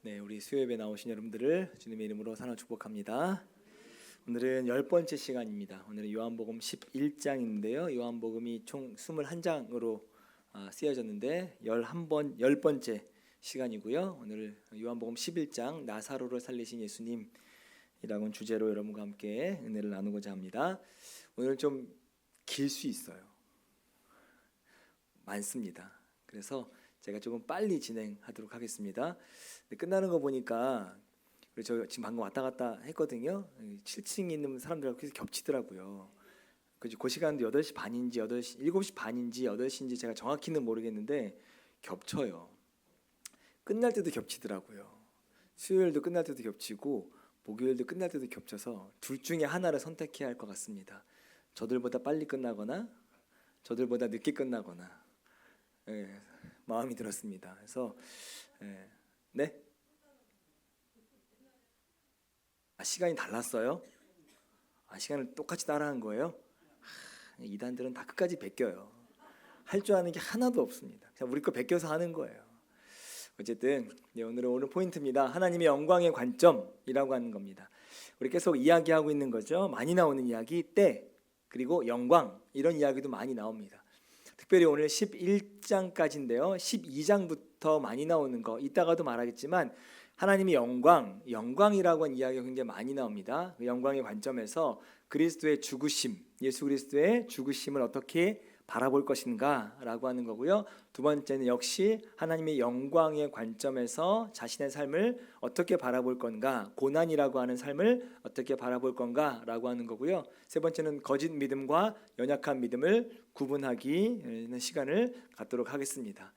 네, 우리 수요예배 나오신 여러분들을 주님의 이름으로 사랑 축복합니다. 오늘은 10번째 시간입니다. 오늘은 요한복음 11장인데요. 요한복음이 총 21장으로 쓰여졌는데 10번째 시간이고요. 오늘 요한복음 11장 나사로를 살리신 예수님이라는 주제로 여러분과 함께 은혜를 나누고자 합니다. 오늘 좀 길 수 있어요. 많습니다. 그래서 제가 조금 빨리 진행하도록 하겠습니다. 끝나는 거 보니까 저 지금 방금 왔다 갔다 했거든요. 7층에 있는 사람들하고 계속 겹치더라고요. 그 시간도 8시 반인지 7시 반인지 8시인지 제가 정확히는 모르겠는데 겹쳐요. 끝날 때도 겹치더라고요. 수요일도 끝날 때도 겹치고 목요일도 끝날 때도 겹쳐서 둘 중에 하나를 선택해야 할 것 같습니다. 저들보다 빨리 끝나거나 저들보다 늦게 끝나거나 마음이 들었습니다. 그래서 네? 시간이 달랐어요? 시간을 똑같이 따라한 거예요? 이단들은 다 끝까지 베껴요. 할 줄 아는 게 하나도 없습니다. 그냥 우리 거 베껴서 하는 거예요. 어쨌든 오늘 포인트입니다. 하나님의 영광의 관점이라고 하는 겁니다. 우리 계속 이야기하고 있는 거죠. 많이 나오는 이야기, 때, 그리고 영광, 이런 이야기도 많이 나옵니다. 특별히 오늘 11장까지인데요. 12장부터 많이 나오는 거 이따가도 말하겠지만 하나님의 영광이라고 하는 이야기가 굉장히 많이 나옵니다. 그 영광의 관점에서 그리스도의 죽으심, 예수 그리스도의 죽으심을 어떻게 바라볼 것인가 라고 하는 거고요. 두 번째는 역시 하나님의 영광의 관점에서 자신의 삶을 어떻게 바라볼 건가, 고난이라고 하는 삶을 어떻게 바라볼 건가 라고 하는 거고요. 세 번째는 거짓 믿음과 연약한 믿음을 구분하기 시간을 갖도록 하겠습니다.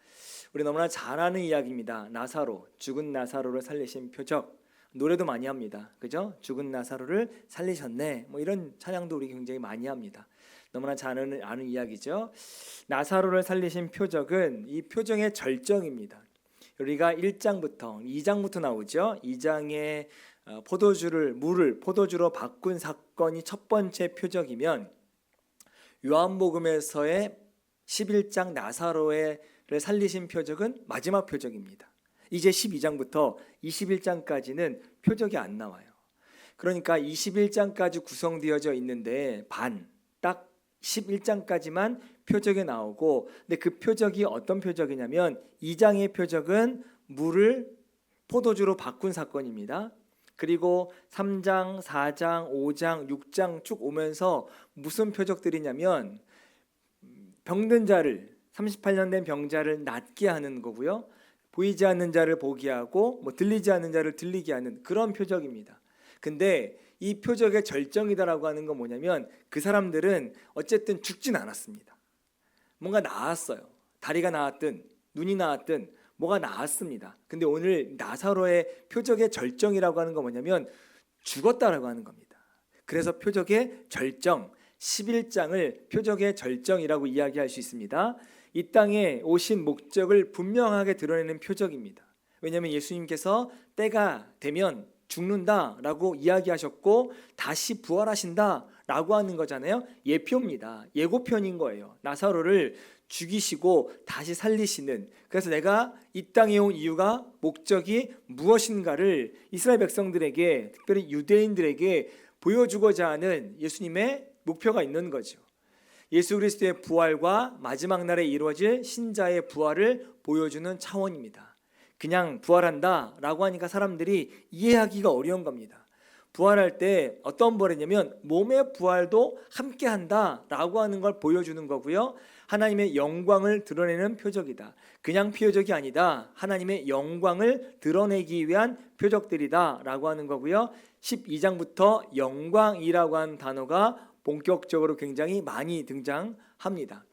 우리 너무나 잘 아는 이야기입니다. 나사로, 죽은 나사로를 살리신 표적. 노래도 많이 합니다. 그죠? 죽은 나사로를 살리셨네. 이런 찬양도 우리 굉장히 많이 합니다. 너무나 잘 아는 이야기죠. 나사로를 살리신 표적은 이 표정의 절정입니다. 우리가 1장부터 2장부터 나오죠. 2장에 물을 포도주로 바꾼 사건이 첫 번째 표적이면 요한복음에서의 11장 나사로를 살리신 표적은 마지막 표적입니다. 이제 12장부터 21장까지는 표적이 안 나와요. 그러니까 21장까지 구성되어져 있는데 딱 11장까지만 표적이 나오고, 근데 그 표적이 어떤 표적이냐면 2장의 표적은 물을 포도주로 바꾼 사건입니다. 그리고 3장, 4장, 5장, 6장 쭉 오면서 무슨 표적들이냐면 병든 자를 38년 된 병자를 낫게 하는 거고요. 보이지 않는 자를 보게 하고 들리지 않는 자를 들리게 하는 그런 표적입니다. 근데 이 표적의 절정이다라고 하는 건 뭐냐면 그 사람들은 어쨌든 죽진 않았습니다. 뭔가 나았어요. 다리가 나았든 눈이 나았든 뭐가 나았습니다. 근데 오늘 나사로의 표적의 절정이라고 하는 건 뭐냐면 죽었다라고 하는 겁니다. 그래서 표적의 절정, 11장을 표적의 절정이라고 이야기할 수 있습니다. 이 땅에 오신 목적을 분명하게 드러내는 표적입니다. 왜냐하면 예수님께서 때가 되면 죽는다라고 이야기하셨고 다시 부활하신다라고 하는 거잖아요. 예표입니다. 예고편인 거예요. 나사로를 죽이시고 다시 살리시는, 그래서 내가 이 땅에 온 이유가, 목적이 무엇인가를 이스라엘 백성들에게, 특별히 유대인들에게 보여주고자 하는 예수님의 목표가 있는 거죠. 예수 그리스도의 부활과 마지막 날에 이루어질 신자의 부활을 보여주는 차원입니다. 그냥 부활한다라고 하니까 사람들이 이해하기가 어려운 겁니다. 부활할 때 어떤 부활이냐면 몸의 부활도 함께한다라고 하는 걸 보여주는 거고요. 하나님의 영광을 드러내는 표적이다. 그냥 표적이 아니다. 하나님의 영광을 드러내기 위한 표적들이다라고 하는 거고요. 12장부터 영광이라고 하는 단어가 본격적으로 굉장히 많이 등장합니다.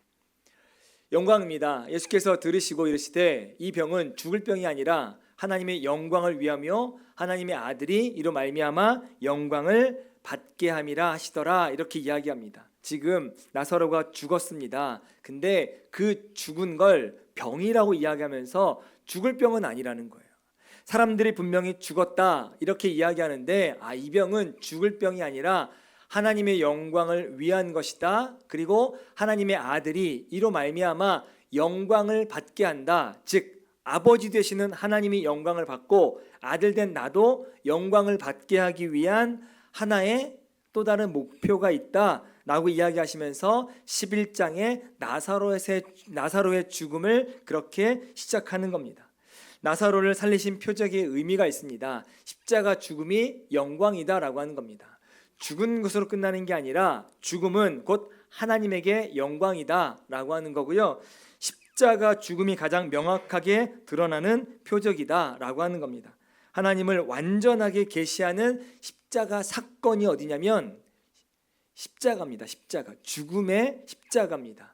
영광입니다. 예수께서 들으시고 이르시되 이 병은 죽을 병이 아니라 하나님의 영광을 위하며 하나님의 아들이 이로 말미암아 영광을 받게 함이라 하시더라, 이렇게 이야기합니다. 지금 나사로가 죽었습니다. 근데 그 죽은 걸 병이라고 이야기하면서 죽을 병은 아니라는 거예요. 사람들이 분명히 죽었다 이렇게 이야기하는데 이 병은 죽을 병이 아니라 하나님의 영광을 위한 것이다. 그리고 하나님의 아들이 이로 말미암아 영광을 받게 한다. 즉 아버지 되시는 하나님이 영광을 받고 아들 된 나도 영광을 받게 하기 위한 하나의 또 다른 목표가 있다라고 이야기하시면서 11장에 나사로의 죽음을 그렇게 시작하는 겁니다. 나사로를 살리신 표적의 의미가 있습니다. 십자가 죽음이 영광이다라고 하는 겁니다. 죽은 것으로 끝나는 게 아니라 죽음은 곧 하나님에게 영광이다라고 하는 거고요. 십자가 죽음이 가장 명확하게 드러나는 표적이다라고 하는 겁니다. 하나님을 완전하게 계시하는 십자가 사건이 어디냐면 십자가입니다. 십자가, 죽음의 십자가입니다.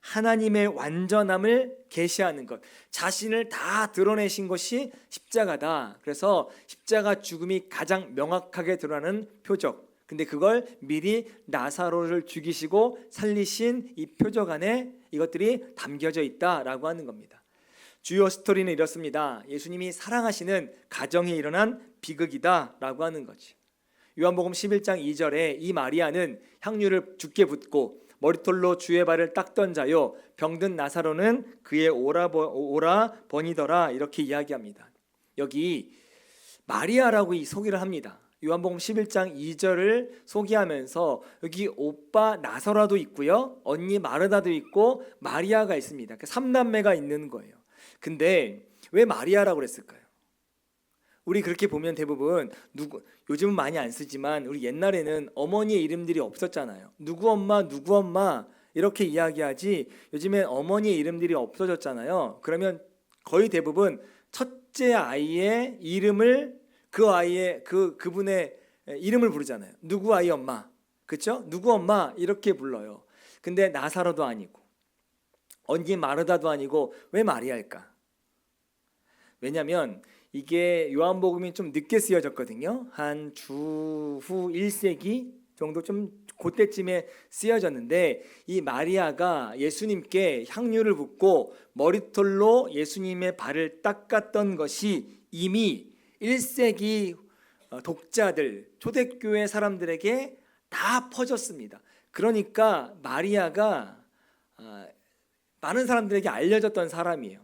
하나님의 완전함을 계시하는 것, 자신을 다 드러내신 것이 십자가다. 그래서 십자가 죽음이 가장 명확하게 드러나는 표적. 근데 그걸 미리 나사로를 죽이시고 살리신 이 표적 안에 이것들이 담겨져 있다라고 하는 겁니다. 주요 스토리는 이렇습니다. 예수님이 사랑하시는 가정에 일어난 비극이다라고 하는 거지. 요한복음 11장 2절에 이 마리아는 향유를 주께 붓고 머리털로 주의 발을 닦던 자요 병든 나사로는 그의 오라버니더라 이렇게 이야기합니다. 여기 마리아라고 이 소개를 합니다. 요한복음 11장 2절을 소개하면서 여기 오빠 나사로도 있고요, 언니 마르다도 있고 마리아가 있습니다. 3남매가 있는 거예요. 근데 왜 마리아라고 그랬을까요? 우리 그렇게 보면 대부분 요즘은 많이 안 쓰지만 우리 옛날에는 어머니의 이름들이 없었잖아요. 누구 엄마 이렇게 이야기하지 요즘엔 어머니의 이름들이 없어졌잖아요. 그러면 거의 대부분 첫째 아이의 이름을 그분의 이름을 부르잖아요. 누구 아이 엄마, 그렇죠? 누구 엄마 이렇게 불러요. 근데 나사로도 아니고 언니 마르다도 아니고 왜 마리아일까? 왜냐하면 이게 요한복음이 좀 늦게 쓰여졌거든요. 한 주후 1세기 정도 좀 그때쯤에 쓰여졌는데 이 마리아가 예수님께 향유를 붓고 머리털로 예수님의 발을 닦았던 것이 이미 1세기 독자들, 초대교회 사람들에게 다 퍼졌습니다. 그러니까 마리아가 많은 사람들에게 알려졌던 사람이에요.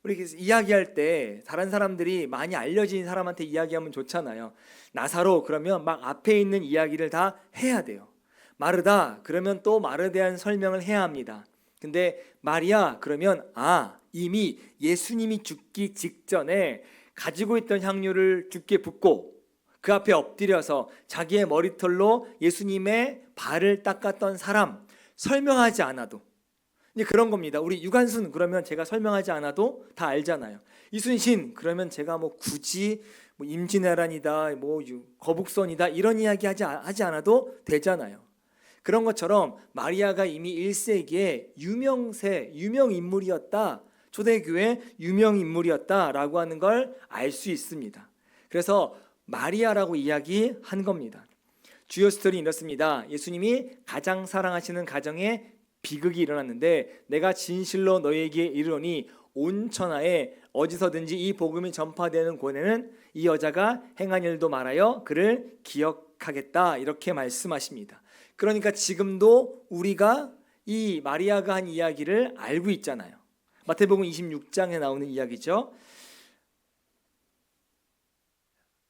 우리 이야기할 때 다른 사람들이 많이 알려진 사람한테 이야기하면 좋잖아요. 나사로 그러면 막 앞에 있는 이야기를 다 해야 돼요. 마르다 그러면 또 마르에 대한 설명을 해야 합니다. 근데 마리아 그러면 이미 예수님이 죽기 직전에 가지고 있던 향유를 주께 붓고 그 앞에 엎드려서 자기의 머리털로 예수님의 발을 닦았던 사람, 설명하지 않아도 이제 그런 겁니다. 우리 유관순 그러면 제가 설명하지 않아도 다 알잖아요. 이순신 그러면 제가 굳이 임진왜란이다, 거북선이다 이런 이야기 하지 않아도 되잖아요. 그런 것처럼 마리아가 이미 1세기에 유명 인물이었다, 초대교회 유명 인물이었다라고 하는 걸 알 수 있습니다. 그래서 마리아라고 이야기한 겁니다. 주요 스토리 이렇습니다. 예수님이 가장 사랑하시는 가정에 비극이 일어났는데 내가 진실로 너희에게 이르노니 온 천하에 어디서든지 이 복음이 전파되는 곳에는 이 여자가 행한 일도 말하여 그를 기억하겠다 이렇게 말씀하십니다. 그러니까 지금도 우리가 이 마리아가 한 이야기를 알고 있잖아요. 마태복음 26장에 나오는 이야기죠.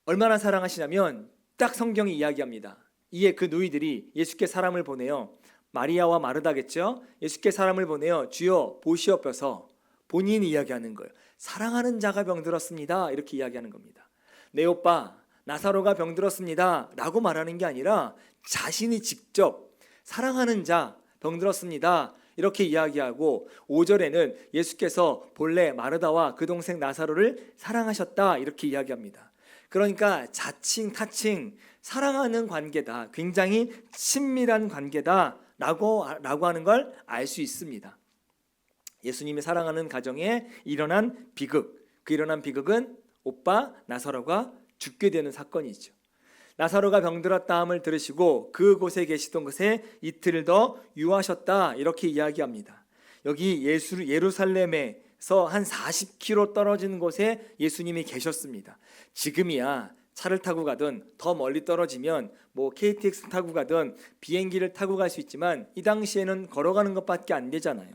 얼마나 사랑하시냐면 딱 성경이 이야기합니다. 이에 그 누이들이 예수께 사람을 보내요. 마리아와 마르다겠죠. 예수께 사람을 보내요. 주여 보시옵소서. 본인이 이야기하는 거예요. 사랑하는 자가 병들었습니다 이렇게 이야기하는 겁니다. 내 오빠 나사로가 병들었습니다 라고 말하는 게 아니라 자신이 직접 사랑하는 자 병들었습니다 이렇게 이야기하고 5절에는 예수께서 본래 마르다와 그 동생 나사로를 사랑하셨다 이렇게 이야기합니다. 그러니까 자칭 타칭 사랑하는 관계다, 굉장히 친밀한 관계다 라고 하는 걸 알 수 있습니다. 예수님이 사랑하는 가정에 일어난 비극, 그 일어난 비극은 오빠 나사로가 죽게 되는 사건이죠. 나사로가 병들었다함을 들으시고 그곳에 계시던 곳에 이틀 더 유하셨다 이렇게 이야기합니다. 여기 예루살렘에서 한 40km 떨어진 곳에 예수님이 계셨습니다. 지금이야 차를 타고 가든 더 멀리 떨어지면 KTX 타고 가든 비행기를 타고 갈 수 있지만 이 당시에는 걸어가는 것밖에 안 되잖아요.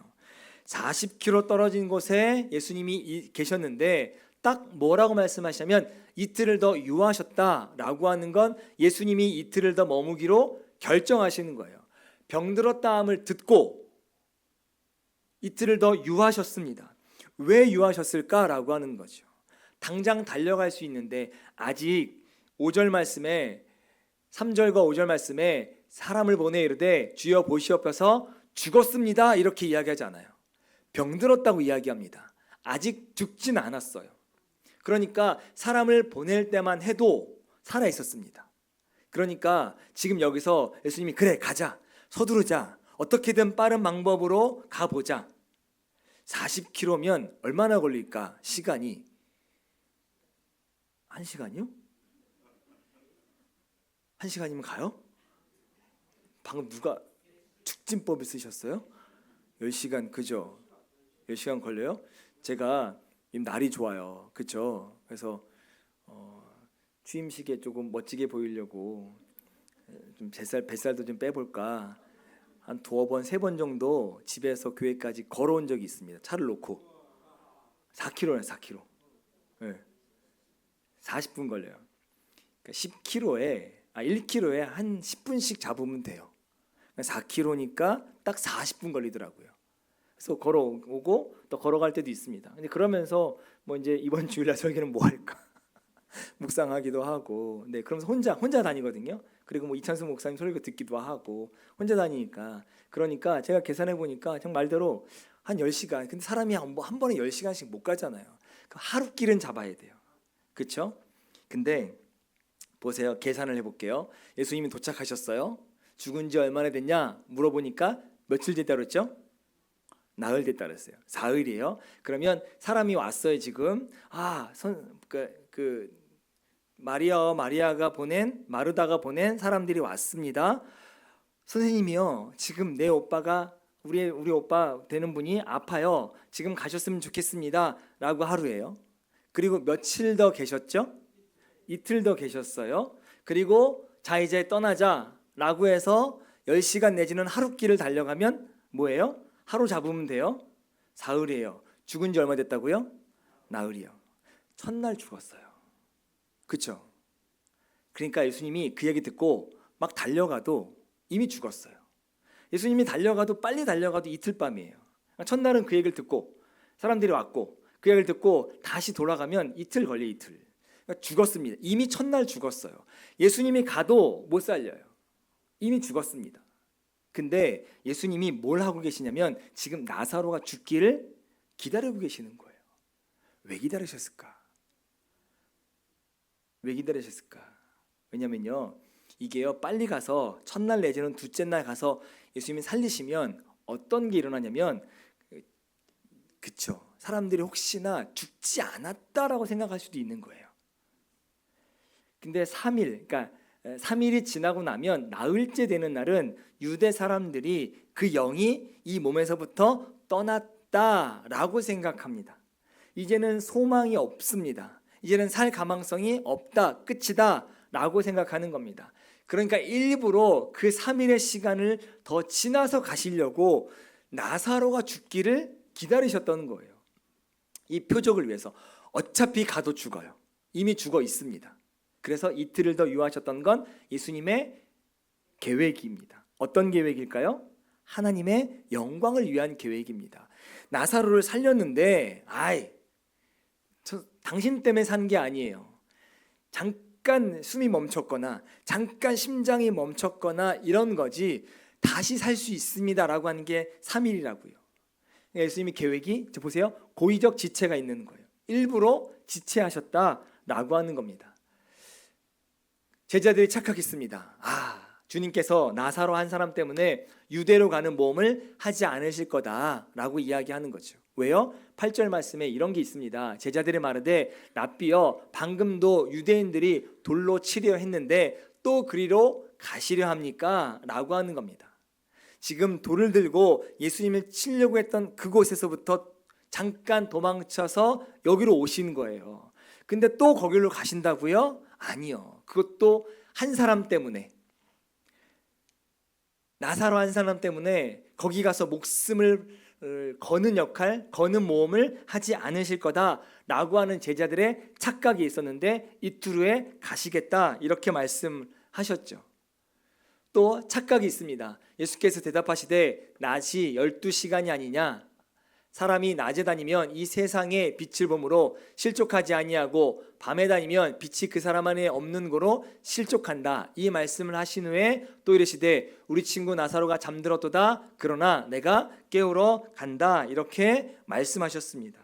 40km 떨어진 곳에 예수님이 계셨는데 딱 뭐라고 말씀하시냐면 이틀을 더 유하셨다라고 하는 건 예수님이 이틀을 더 머무기로 결정하시는 거예요. 병들었다함을 듣고 이틀을 더 유하셨습니다. 왜 유하셨을까라고 하는 거죠. 당장 달려갈 수 있는데 아직 5절 말씀에 3절과 5절 말씀에 사람을 보내 이르되 주여 보시옵소서 죽었습니다 이렇게 이야기하지 않아요. 병들었다고 이야기합니다. 아직 죽진 않았어요. 그러니까 사람을 보낼 때만 해도 살아 있었습니다. 그러니까 지금 여기서 예수님이 그래 가자 서두르자 어떻게든 빠른 방법으로 가보자. 40km면 얼마나 걸릴까? 시간이 1시간이요? 1시간이면 가요? 방금 누가 축진법을 쓰셨어요? 10시간 그죠? 10시간 걸려요? 제가 날이 좋아요. 그죠? 그래서 취임식에 조금 멋지게 보이려고 좀 뱃살도 좀 빼볼까 한 2번, 3번 정도 집에서 교회까지 걸어온 적이 있습니다. 차를 놓고 4km네 4km. 네. 40분 걸려요. 그러니까 1km에 한 10분씩 잡으면 돼요. 4km니까 딱 40분 걸리더라고요. 그래서 걸어오고 또 걸어갈 때도 있습니다. 근데 그러면서 뭐 이제 이번 주일날 설교는 뭐 할까 묵상하기도 하고, 네, 그러면서 혼자 다니거든요. 그리고 뭐 이찬수 목사님 설교 듣기도 하고 혼자 다니니까 그러니까 제가 계산해 보니까 정 말대로 한 10시간. 근데 사람이 한 번에 10시간씩 못 가잖아요. 하루 길은 잡아야 돼요. 그렇죠? 근데 보세요. 계산을 해볼게요. 예수님이 도착하셨어요. 죽은 지 얼마나 됐냐 물어보니까 며칠 됐다 그랬죠? 나흘 됐다 그랬어요. 사흘이에요. 그러면 사람이 왔어요. 지금 마르다가 보낸 사람들이 왔습니다. 선생님이요, 지금 내 오빠가 우리 오빠 되는 분이 아파요. 지금 가셨으면 좋겠습니다. 라고 하루예요. 그리고 며칠 더 계셨죠? 이틀 더 계셨어요. 그리고 자 이제 떠나자 라고 해서 10시간 내지는 하루 길을 달려가면 뭐예요? 하루 잡으면 돼요. 사흘이에요. 죽은 지 얼마 됐다고요? 나흘이요. 첫날 죽었어요. 그렇죠? 그러니까 예수님이 그 얘기 듣고 막 달려가도 이미 죽었어요. 예수님이 빨리 달려가도 이틀 밤이에요. 첫날은 그 얘기를 듣고 사람들이 왔고 그 얘기를 듣고 다시 돌아가면 이틀 걸려 이틀. 그러니까 죽었습니다. 이미 첫날 죽었어요. 예수님이 가도 못 살려요. 이미 죽었습니다. 근데 예수님이 뭘 하고 계시냐면 지금 나사로가 죽기를 기다리고 계시는 거예요. 왜 기다리셨을까? 왜냐면요, 이게요, 빨리 가서 첫날 내지는 둘째 날 가서 예수님이 살리시면 어떤 게 일어나냐면, 그쵸, 사람들이 혹시나 죽지 않았다라고 생각할 수도 있는 거예요. 근데 3일이 지나고 나면 나흘째 되는 날은 유대 사람들이 그 영이 이 몸에서부터 떠났다라고 생각합니다. 이제는 소망이 없습니다. 이제는 살 가망성이 없다, 끝이다 라고 생각하는 겁니다. 그러니까 일부러 그 3일의 시간을 더 지나서 가시려고 나사로가 죽기를 기다리셨던 거예요. 이 표적을 위해서. 어차피 가도 죽어요. 이미 죽어 있습니다. 그래서 이틀을 더 유하셨던 건 예수님의 계획입니다. 어떤 계획일까요? 하나님의 영광을 위한 계획입니다. 나사로를 살렸는데 당신 때문에 산 게 아니에요. 잠깐 숨이 멈췄거나 잠깐 심장이 멈췄거나 이런 거지 다시 살 수 있습니다라고 하는 게 3일이라고요. 예수님의 계획이 보세요. 고의적 지체가 있는 거예요. 일부러 지체하셨다라고 하는 겁니다. 제자들이 착각했습니다. 주님께서 나사로 한 사람 때문에 유대로 가는 모험을 하지 않으실 거다라고 이야기하는 거죠. 왜요? 8절 말씀에 이런 게 있습니다. 제자들이 말하되 랍비여 방금도 유대인들이 돌로 치려 했는데 또 그리로 가시려 합니까? 라고 하는 겁니다. 지금 돌을 들고 예수님을 치려고 했던 그곳에서부터 잠깐 도망쳐서 여기로 오신 거예요. 근데 또 거기로 가신다고요? 아니요. 그것도 한 사람 때문에, 나사로 한 사람 때문에 거기 가서 목숨을 거는 역할, 거는 모험을 하지 않으실 거다라고 하는 제자들의 착각이 있었는데 이틀 후에 가시겠다 이렇게 말씀하셨죠. 또 착각이 있습니다. 예수께서 대답하시되 낮이 12시간이 아니냐, 사람이 낮에 다니면 이 세상의 빛을 보므로 실족하지 아니하고 밤에 다니면 빛이 그 사람 안에 없는 고로 실족한다. 이 말씀을 하신 후에 또 이르시되 우리 친구 나사로가 잠들었도다. 그러나 내가 깨우러 간다. 이렇게 말씀하셨습니다.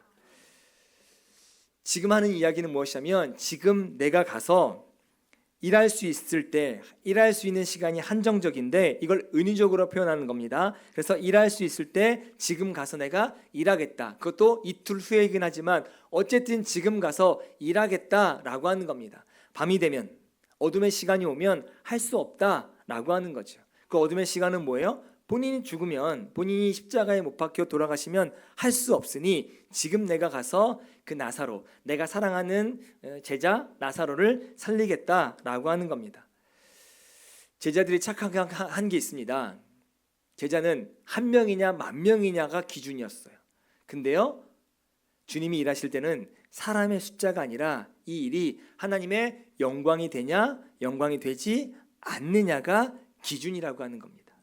지금 하는 이야기는 무엇이냐면 지금 내가 가서 일할 수 있을 때 일할 수 있는 시간이 한정적인데 이걸 은유적으로 표현하는 겁니다. 그래서 일할 수 있을 때 지금 가서 내가 일하겠다. 그것도 이틀 후이긴 하지만 어쨌든 지금 가서 일하겠다라고 하는 겁니다. 밤이 되면 어둠의 시간이 오면 할 수 없다라고 하는 거죠. 그 어둠의 시간은 뭐예요? 본인이 죽으면 본인이 십자가에 못 박혀 돌아가시면 할 수 없으니 지금 내가 가서 그 나사로, 내가 사랑하는 제자 나사로를 살리겠다라고 하는 겁니다. 제자들이 착각한 게 있습니다. 제자는 한 명이냐 만 명이냐가 기준이었어요. 근데요, 주님이 일하실 때는 사람의 숫자가 아니라 이 일이 하나님의 영광이 되냐 영광이 되지 않느냐가 기준이라고 하는 겁니다.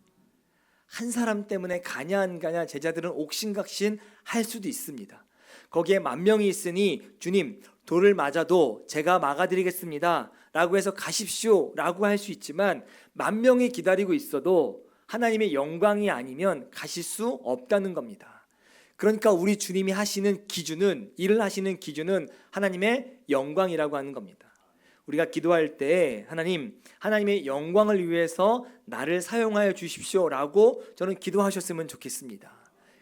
한 사람 때문에 가냐 안 가냐 제자들은 옥신각신 할 수도 있습니다. 거기에 만 명이 있으니 주님 돌을 맞아도 제가 막아드리겠습니다 라고 해서 가십시오 라고 할 수 있지만 만 명이 기다리고 있어도 하나님의 영광이 아니면 가실 수 없다는 겁니다. 그러니까 우리 주님이 하시는 기준은, 일을 하시는 기준은 하나님의 영광이라고 하는 겁니다. 우리가 기도할 때 하나님의 영광을 위해서 나를 사용하여 주십시오 라고 저는 기도하셨으면 좋겠습니다.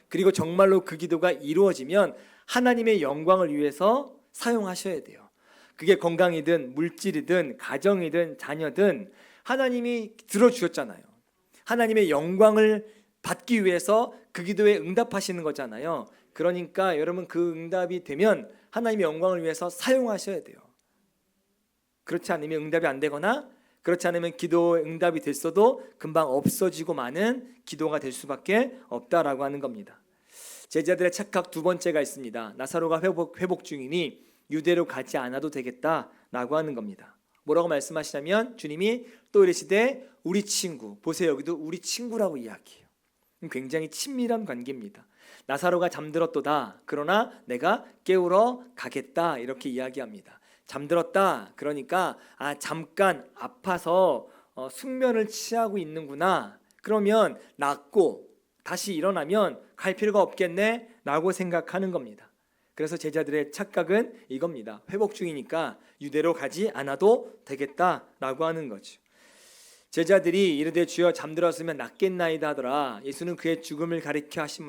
그리고 정말로 그 기도가 이루어지면 하나님의 영광을 위해서 사용하셔야 돼요. 그게 건강이든 물질이든 가정이든 자녀든 하나님이 들어주셨잖아요. 하나님의 영광을 받기 위해서 그 기도에 응답하시는 거잖아요. 그러니까 여러분 그 응답이 되면 하나님의 영광을 위해서 사용하셔야 돼요. 그렇지 않으면 응답이 안 되거나 그렇지 않으면 기도 응답이 됐어도 금방 없어지고 마는 기도가 될 수밖에 없다라고 하는 겁니다. 제자들의 착각 두 번째가 있습니다. 나사로가 회복 중이니 유대로 가지 않아도 되겠다라고 하는 겁니다. 뭐라고 말씀하시냐면 주님이 또 이르시되 우리 친구, 보세요, 여기도 우리 친구라고 이야기해요. 굉장히 친밀한 관계입니다. 나사로가 잠들었도다. 그러나 내가 깨우러 가겠다. 이렇게 이야기합니다. 잠들었다. 그러니까 잠깐 아파서 숙면을 취하고 있는구나. 그러면 낫고 다시 일어나면 갈 필요가 없겠네 라고 생각하는 겁니다. 그래서 제자들의 착각은 이겁니다. 회복 중이니까 유대로 가지 않아도 되겠다라고 하는 거죠. 제자들이 이르되 주여 잠들었으면 낫겠나이다 하더라. 예수는 그의 죽음을 가리켜 하신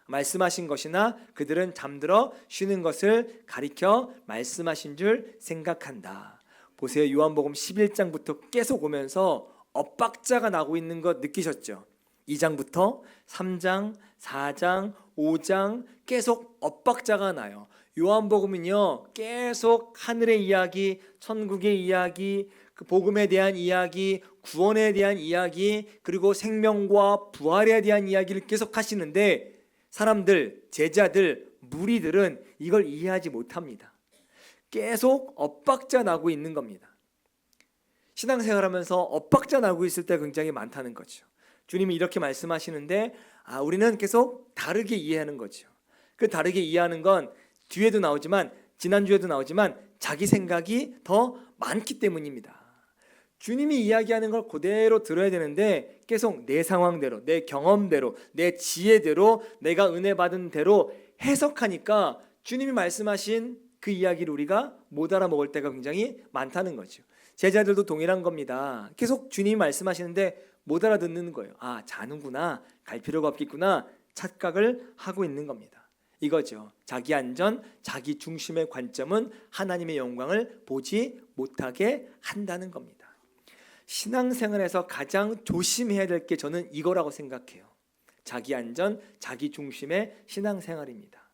말씀하신 것이나 그들은 잠들어 쉬는 것을 가리켜 말씀하신 줄 생각한다. 보세요. 요한복음 11장부터 계속 오면서 엇박자가 나고 있는 것 느끼셨죠? 2장부터 3장, 4장, 5장 계속 엇박자가 나요. 요한복음은요 계속 하늘의 이야기, 천국의 이야기, 그 복음에 대한 이야기, 구원에 대한 이야기, 그리고 생명과 부활에 대한 이야기를 계속 하시는데 사람들, 제자들, 무리들은 이걸 이해하지 못합니다. 계속 엇박자 나고 있는 겁니다. 신앙생활하면서 엇박자 나고 있을 때 굉장히 많다는 거죠. 주님이 이렇게 말씀하시는데 우리는 계속 다르게 이해하는 거죠. 그 다르게 이해하는 건 뒤에도 나오지만 지난주에도 나오지만 자기 생각이 더 많기 때문입니다. 주님이 이야기하는 걸 그대로 들어야 되는데 계속 내 상황대로, 내 경험대로, 내 지혜대로, 내가 은혜 받은 대로 해석하니까 주님이 말씀하신 그 이야기를 우리가 못 알아먹을 때가 굉장히 많다는 거죠. 제자들도 동일한 겁니다. 계속 주님이 말씀하시는데 못 알아듣는 거예요. 자는구나, 갈 필요가 없겠구나, 착각을 하고 있는 겁니다. 이거죠. 자기 안전, 자기 중심의 관점은 하나님의 영광을 보지 못하게 한다는 겁니다. 신앙생활에서 가장 조심해야 될 게 저는 이거라고 생각해요. 자기 안전, 자기 중심의 신앙생활입니다.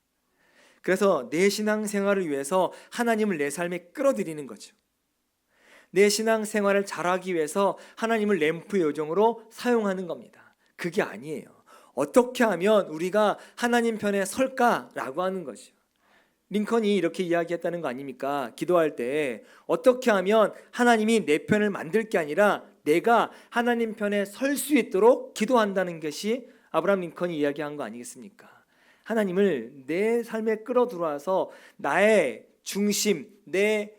그래서 내 신앙생활을 위해서 하나님을 내 삶에 끌어들이는 거죠. 내 신앙생활을 잘하기 위해서 하나님을 램프의 요정으로 사용하는 겁니다. 그게 아니에요. 어떻게 하면 우리가 하나님 편에 설까라고 하는 것이요. 링컨이 이렇게 이야기했다는 거 아닙니까? 기도할 때 어떻게 하면 하나님이 내 편을 만들 게 아니라 내가 하나님 편에 설 수 있도록 기도한다는 것이 아브라함 링컨이 이야기한 거 아니겠습니까? 하나님을 내 삶에 끌어들어와서 나의 중심, 내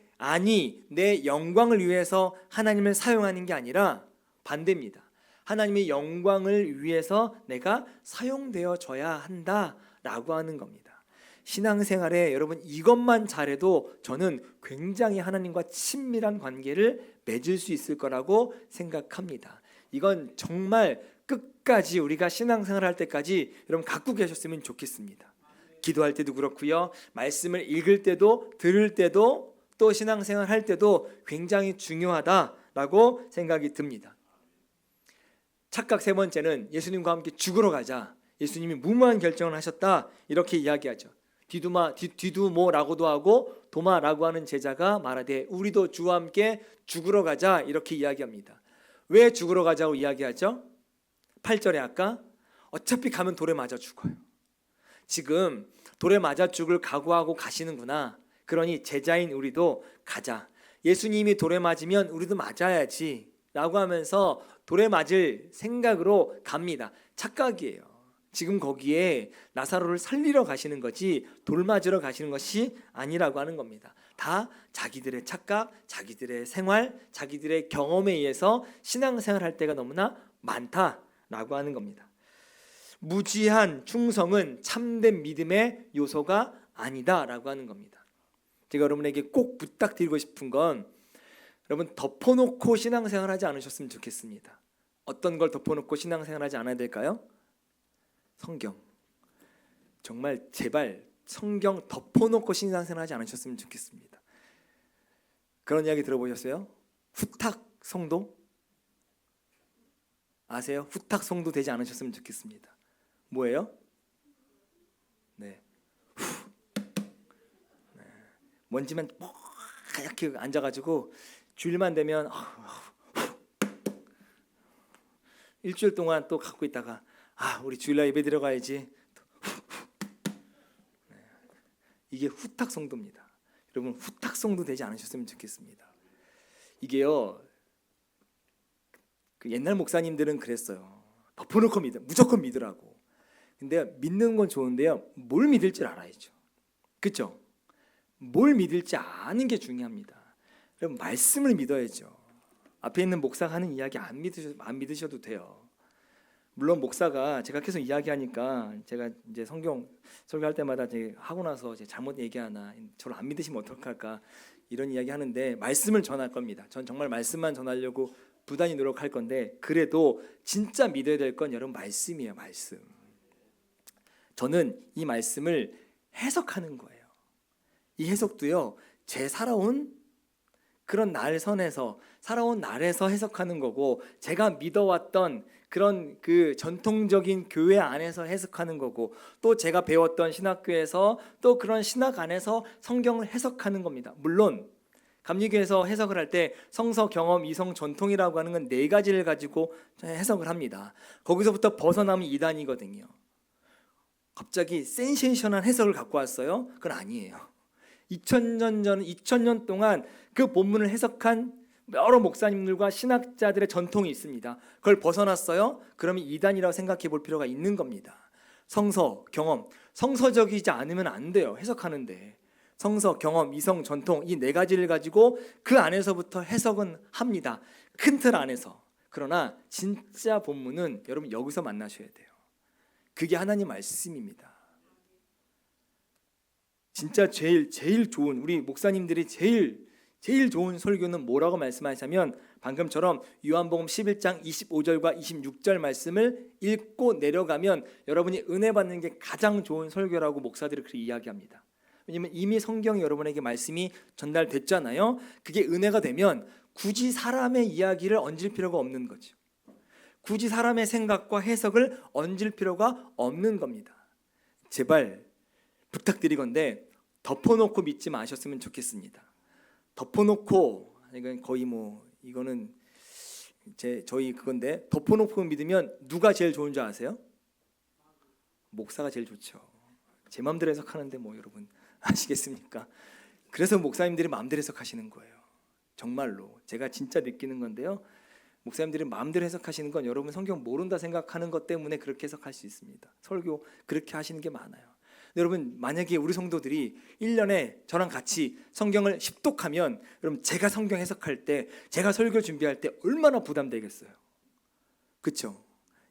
영광을 위해서 하나님을 사용하는 게 아니라 반대입니다. 하나님의 영광을 위해서 내가 사용되어져야 한다라고 하는 겁니다. 신앙생활에 여러분 이것만 잘해도 저는 굉장히 하나님과 친밀한 관계를 맺을 수 있을 거라고 생각합니다. 이건 정말 끝까지 우리가 신앙생활 할 때까지 여러분 갖고 계셨으면 좋겠습니다. 기도할 때도 그렇고요. 말씀을 읽을 때도 들을 때도 또 신앙생활 할 때도 굉장히 중요하다라고 생각이 듭니다. 착각 세 번째는 예수님과 함께 죽으러 가자. 예수님이 무모한 결정을 하셨다 이렇게 이야기하죠. 디두모라고도 하고 도마라고 하는 제자가 말하되 우리도 주와 함께 죽으러 가자 이렇게 이야기합니다. 왜 죽으러 가자고 이야기하죠? 8절에 아까 어차피 가면 돌에 맞아 죽어요. 지금 돌에 맞아 죽을 각오하고 가시는구나. 그러니 제자인 우리도 가자. 예수님이 돌에 맞으면 우리도 맞아야지 라고 하면서 돌에 맞을 생각으로 갑니다. 착각이에요. 지금 거기에 나사로를 살리러 가시는 거지 돌 맞으러 가시는 것이 아니라고 하는 겁니다. 다 자기들의 착각, 자기들의 생활, 자기들의 경험에 의해서 신앙생활 할 때가 너무나 많다라고 하는 겁니다. 무지한 충성은 참된 믿음의 요소가 아니다라고 하는 겁니다. 제가 여러분에게 꼭 부탁드리고 싶은 건 여러분 덮어놓고 신앙생활 하지 않으셨으면 좋겠습니다. 어떤 걸 덮어놓고 신앙생활 하지 않아야 될까요? 성경. 정말 제발 성경 덮어놓고 신앙생활 하지 않으셨으면 좋겠습니다. 그런 이야기 들어보셨어요? 후탁 성도? 아세요? 후탁 성도 되지 않으셨으면 좋겠습니다. 뭐예요? 네. 먼지만 하얗게 앉아가지고 주일만 되면 일주일 동안 또 갖고 있다가 우리 주일날 예배 들어가야지. 이게 후탁 성도입니다. 여러분 후탁 성도 되지 않으셨으면 좋겠습니다. 이게요. 그 옛날 목사님들은 그랬어요. 덮어놓고 믿어, 무조건 믿으라고. 근데 믿는 건 좋은데요. 뭘 믿을 줄 알아야죠. 그렇죠? 뭘 믿을지 아는 게 중요합니다. 그럼 말씀을 믿어야죠. 앞에 있는 목사가 하는 이야기 안 믿으셔도 돼요. 물론 목사가 제가 계속 이야기하니까 제가 이제 성경 설교할 때마다 하고 나서 잘못 얘기하나 저를 안 믿으시면 어떡할까 이런 이야기 하는데 말씀을 전할 겁니다. 전 정말 말씀만 전하려고 부단히 노력할 건데 그래도 진짜 믿어야 될 건 여러분 말씀이에요. 말씀. 저는 이 말씀을 해석하는 거예요. 이 해석도요. 제 살아온 그런 날선에서 살아온 날에서 해석하는 거고 제가 믿어왔던 그런 그 전통적인 교회 안에서 해석하는 거고 또 제가 배웠던 신학교에서 또 그런 신학 안에서 성경을 해석하는 겁니다. 물론 감리교에서 해석을 할 때 성서, 경험, 이성, 전통이라고 하는 건 4가지를 가지고 해석을 합니다. 거기서부터 벗어나면 이단이거든요. 갑자기 센세이션한 해석을 갖고 왔어요? 그건 아니에요. 2000년 동안 그 본문을 해석한 여러 목사님들과 신학자들의 전통이 있습니다. 그걸 벗어났어요? 그러면 이단이라고 생각해 볼 필요가 있는 겁니다. 성서, 경험, 성서적이지 않으면 안 돼요. 해석하는데 성서, 경험, 이성, 전통 이 4가지를 가지고 그 안에서부터 해석은 합니다. 큰 틀 안에서. 그러나 진짜 본문은 여러분 여기서 만나셔야 돼요. 그게 하나님 말씀입니다. 진짜 제일 좋은 우리 목사님들이 제일 좋은 설교는 뭐라고 말씀하시냐면 방금처럼 요한복음 11장 25절과 26절 말씀을 읽고 내려가면 여러분이 은혜 받는 게 가장 좋은 설교라고 목사들이 그렇게 이야기합니다. 왜냐하면 이미 성경에 여러분에게 말씀이 전달됐잖아요. 그게 은혜가 되면 굳이 사람의 이야기를 얹을 필요가 없는 거죠. 굳이 사람의 생각과 해석을 얹을 필요가 없는 겁니다. 제발 부탁드리건대 덮어놓고 믿지 마셨으면 좋겠습니다. 덮어놓고 이건 거의 이거는 저희 그건데 덮어놓고 믿으면 누가 제일 좋은 줄 아세요? 목사가 제일 좋죠. 제 마음대로 해석하는데 뭐 여러분 아시겠습니까? 그래서 목사님들이 마음대로 해석하시는 거예요. 정말로 제가 진짜 느끼는 건데요. 목사님들이 마음대로 해석하시는 건 여러분 성경 모른다 생각하는 것 때문에 그렇게 해석할 수 있습니다. 설교 그렇게 하시는 게 많아요. 여러분 만약에 우리 성도들이 1년에 저랑 같이 성경을 십독하면 여러분 제가 성경 해석할 때 제가 설교 준비할 때 얼마나 부담되겠어요. 그렇죠?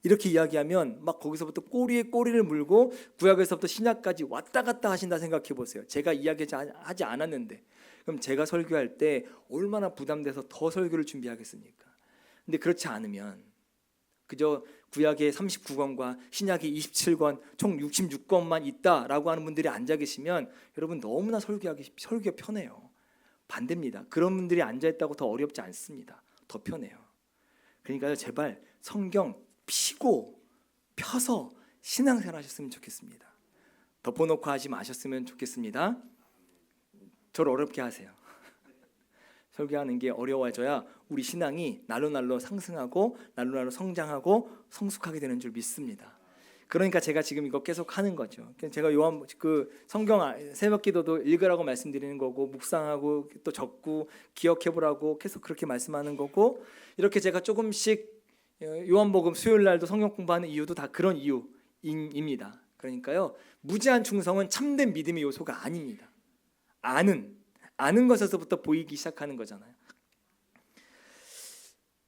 이렇게 이야기하면 막 거기서부터 꼬리에 꼬리를 물고 구약에서부터 신약까지 왔다 갔다 하신다 생각해 보세요. 제가 이야기하지 않았는데 그럼 제가 설교할 때 얼마나 부담돼서 더 설교를 준비하겠습니까? 근데 그렇지 않으면 그저 구약의 39권과 신약의 27권 총 66권만 있다라고 하는 분들이 앉아 계시면 여러분 너무나 설교가 편해요. 반대입니다. 그런 분들이 앉아 있다고 더 어렵지 않습니다. 더 편해요. 그러니까 제발 성경 피고 펴서 신앙생활 하셨으면 좋겠습니다. 덮어놓고 하지 마셨으면 좋겠습니다. 저를 어렵게 하세요. 설교하는 게 어려워져야 우리 신앙이 날로 상승하고 날로 성장하고 성숙하게 되는 줄 믿습니다. 그러니까 제가 지금 이거 계속 하는 거죠. 제가 요한 성경 새벽기도도 읽으라고 말씀드리는 거고 묵상하고 또 적고 기억해보라고 계속 그렇게 말씀하는 거고 이렇게 제가 조금씩 요한복음 수요일 날도 성경 공부하는 이유도 다 그런 이유입니다. 그러니까요 무제한 충성은 참된 믿음의 요소가 아닙니다. 아는 것에서부터 보이기 시작하는 거잖아요.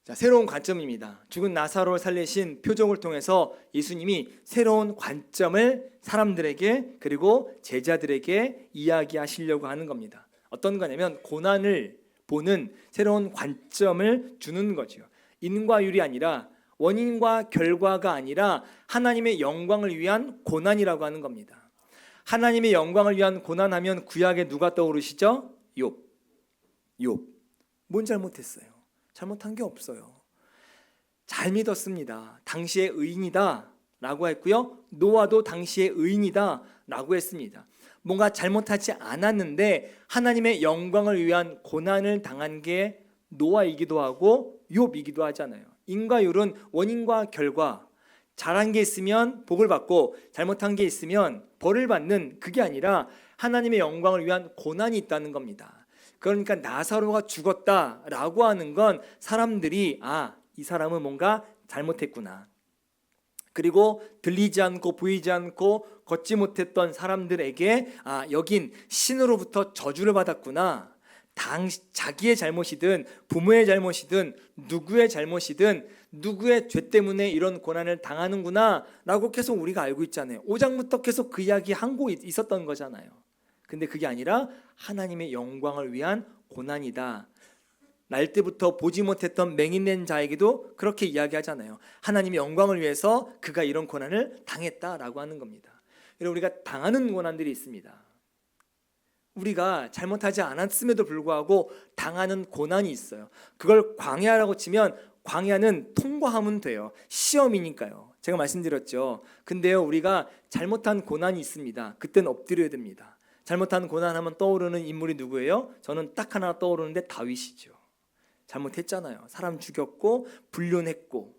자, 새로운 관점입니다. 죽은 나사로를 살리신 표적을 통해서 예수님이 새로운 관점을 사람들에게 그리고 제자들에게 이야기하시려고 하는 겁니다. 어떤 거냐면 고난을 보는 새로운 관점을 주는 거죠. 인과 율이 아니라 원인과 결과가 아니라 하나님의 영광을 위한 고난이라고 하는 겁니다. 하나님의 영광을 위한 고난하면 구약에 누가 떠오르시죠? 욥. 뭔 잘못했어요? 잘못한 게 없어요. 잘 믿었습니다. 당시의 의인이다 라고 했고요. 노아도 당시의 의인이다 라고 했습니다. 뭔가 잘못하지 않았는데 하나님의 영광을 위한 고난을 당한 게 노아이기도 하고 욥이기도 하잖아요. 인과 율은 원인과 결과, 잘한 게 있으면 복을 받고 잘못한 게 있으면 벌을 받는 그게 아니라 하나님의 영광을 위한 고난이 있다는 겁니다. 그러니까 나사로가 죽었다라고 하는 건 사람들이 이 사람은 뭔가 잘못했구나. 그리고 들리지 않고 보이지 않고 걷지 못했던 사람들에게 여긴 신으로부터 저주를 받았구나. 자기의 잘못이든 부모의 잘못이든 누구의 잘못이든 누구의 죄 때문에 이런 고난을 당하는구나 라고 계속 우리가 알고 있잖아요. 5장부터 계속 그 이야기 하고 있었던 거잖아요. 근데 그게 아니라 하나님의 영광을 위한 고난이다. 날 때부터 보지 못했던 맹인된 자에게도 그렇게 이야기하잖아요. 하나님의 영광을 위해서 그가 이런 고난을 당했다라고 하는 겁니다. 여러분 우리가 당하는 고난들이 있습니다. 우리가 잘못하지 않았음에도 불구하고 당하는 고난이 있어요. 그걸 광야라고 치면 광야는 통과하면 돼요. 시험이니까요. 제가 말씀드렸죠. 근데요 우리가 잘못한 고난이 있습니다. 그때는 엎드려야 됩니다. 잘못한 고난하면 떠오르는 인물이 누구예요? 저는 딱 하나 떠오르는데 다윗이죠. 잘못했잖아요. 사람 죽였고 불륜했고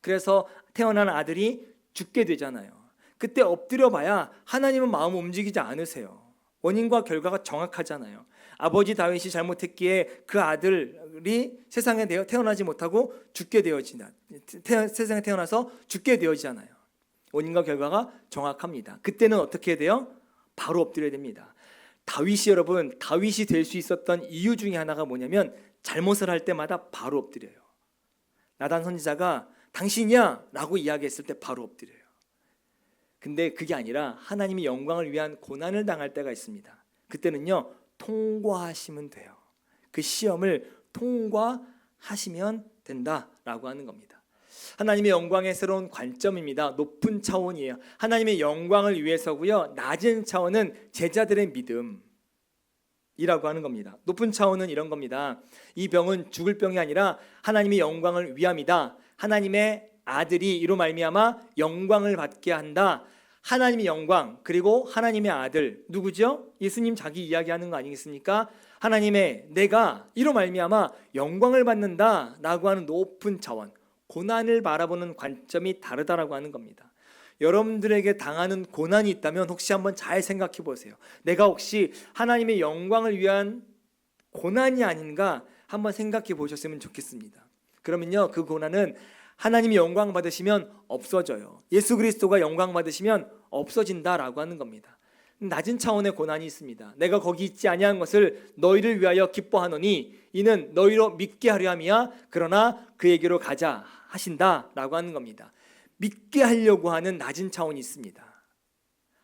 그래서 태어난 아들이 죽게 되잖아요. 그때 엎드려 봐야 하나님은 마음 움직이지 않으세요. 원인과 결과가 정확하잖아요. 아버지 다윗이 잘못했기에 그 아들이 세상에 태어나지 못하고 죽게 세상에 태어나서 죽게 되어지잖아요. 원인과 결과가 정확합니다. 그때는 어떻게 돼요? 바로 엎드려야 됩니다. 다윗이 될 수 있었던 이유 중에 하나가 뭐냐면 잘못을 할 때마다 바로 엎드려요. 나단 선지자가 당신이야 라고 이야기했을 때 바로 엎드려요. 근데 그게 아니라 하나님의 영광을 위한 고난을 당할 때가 있습니다. 그때는요 통과하시면 돼요. 그 시험을 통과하시면 된다라고 하는 겁니다. 하나님의 영광의 새로운 관점입니다. 높은 차원이에요. 하나님의 영광을 위해서고요. 낮은 차원은 제자들의 믿음이라고 하는 겁니다. 높은 차원은 이런 겁니다. 이 병은 죽을 병이 아니라 하나님의 영광을 위함이다. 하나님의 아들이 이로 말미암아 영광을 받게 한다. 하나님의 영광 그리고 하나님의 아들 누구죠? 예수님 자기 이야기하는 거 아니겠습니까? 하나님의 내가 이로 말미암아 영광을 받는다라고 하는 높은 차원, 고난을 바라보는 관점이 다르다라고 하는 겁니다. 여러분들에게 당하는 고난이 있다면 혹시 한번 잘 생각해 보세요. 내가 혹시 하나님의 영광을 위한 고난이 아닌가 한번 생각해 보셨으면 좋겠습니다. 그러면요, 그 고난은 하나님이 영광 받으시면 없어져요. 예수 그리스도가 영광 받으시면 없어진다라고 하는 겁니다. 낮은 차원의 고난이 있습니다. 내가 거기 있지 아니한 것을 너희를 위하여 기뻐하노니 이는 너희로 믿게 하려 함이야. 그러나 그에게로 가자 하신다라고 하는 겁니다. 믿게 하려고 하는 낮은 차원이 있습니다.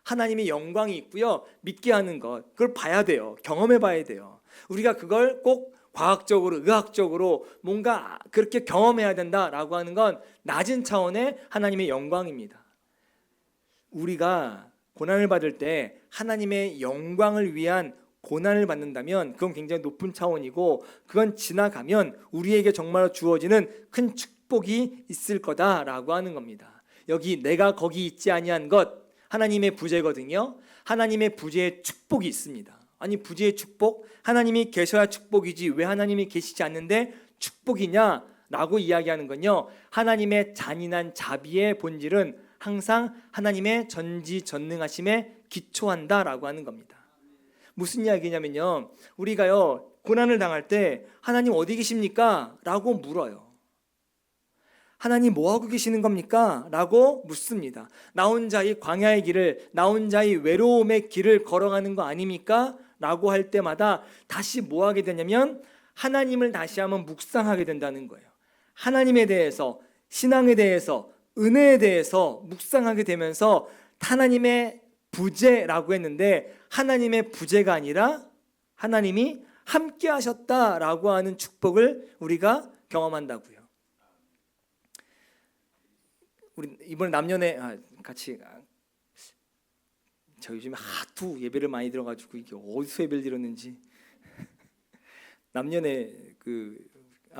하나님의 영광이 있고요, 믿게 하는 것, 그걸 봐야 돼요. 경험해 봐야 돼요. 우리가 그걸 꼭 과학적으로, 의학적으로 뭔가 그렇게 경험해야 된다라고 하는 건 낮은 차원의 하나님의 영광입니다. 우리가 고난을 받을 때 하나님의 영광을 위한 고난을 받는다면 그건 굉장히 높은 차원이고, 그건 지나가면 우리에게 정말 주어지는 큰 축복이 있을 거다라고 하는 겁니다. 여기 내가 거기 있지 아니한 것, 하나님의 부재거든요. 하나님의 부재의 축복이 있습니다. 아니, 부재의 축복? 하나님이 계셔야 축복이지 왜 하나님이 계시지 않는데 축복이냐라고 이야기하는 건요, 하나님의 잔인한 자비의 본질은 항상 하나님의 전지전능하심에 기초한다라고 하는 겁니다. 무슨 이야기냐면요, 우리가요 고난을 당할 때 하나님 어디 계십니까? 라고 물어요. 하나님 뭐하고 계시는 겁니까? 라고 묻습니다. 나 혼자 이 광야의 길을, 나 혼자 이 외로움의 길을 걸어가는 거 아닙니까? 라고 할 때마다 다시 뭐 하게 되냐면 하나님을 다시 한번 묵상하게 된다는 거예요. 하나님에 대해서, 신앙에 대해서, 은혜에 대해서 묵상하게 되면서 하나님의 부재라고 했는데 하나님의 부재가 아니라 하나님이 함께 하셨다라고 하는 축복을 우리가 경험한다고요. 우리 이번에 남녀네 같이, 저 요즘에 하도 예배를 많이 들어가지고 이게 어디서 예배를 드렸는지 남녀네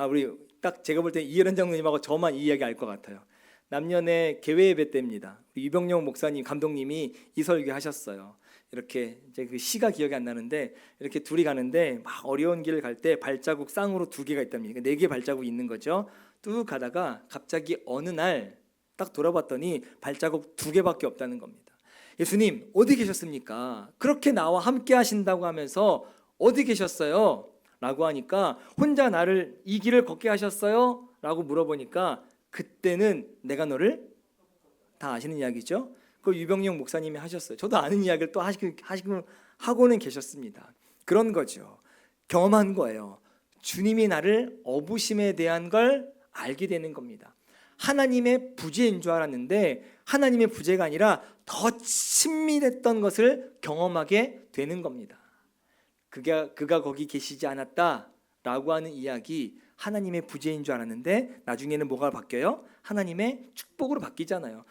우리 딱 제가 볼 때 이혜련 장로님하고 저만 이 이야기 알 것 같아요. 남녀네 개회 예배 때입니다. 유병용 목사님 감독님이 이 설교 하셨어요. 이렇게 이제 그 시가 기억이 안 나는데 이렇게 둘이 가는데 막 어려운 길을 갈 때 발자국 쌍으로 2개가 있답니다. 4개 발자국이 있는 거죠. 뚝 가다가 갑자기 어느 날 딱 돌아봤더니 발자국 2개밖에 없다는 겁니다. 예수님 어디 계셨습니까? 그렇게 나와 함께 하신다고 하면서 어디 계셨어요? 라고 하니까 혼자 나를 이 길을 걷게 하셨어요? 라고 물어보니까 그때는 내가 너를, 다 아시는 이야기죠? 그걸 유병용 목사님이 하셨어요. 저도 아는 이야기를 또 하고는 계셨습니다. 그런 거죠. 경험한 거예요. 주님이 나를 어부심에 대한 걸 알게 되는 겁니다. 하나님의 부재인 줄 알았는데 하나님의 부재가 아니라 더 친밀했던 것을 경험하게 되는 겁니다. 그가 거기 계시지 않았다라고 하는 이야기, 하나님의 부재인 줄 알았는데 나중에는 뭐가 바뀌어요? 하나님의 축복으로 바뀌잖아요.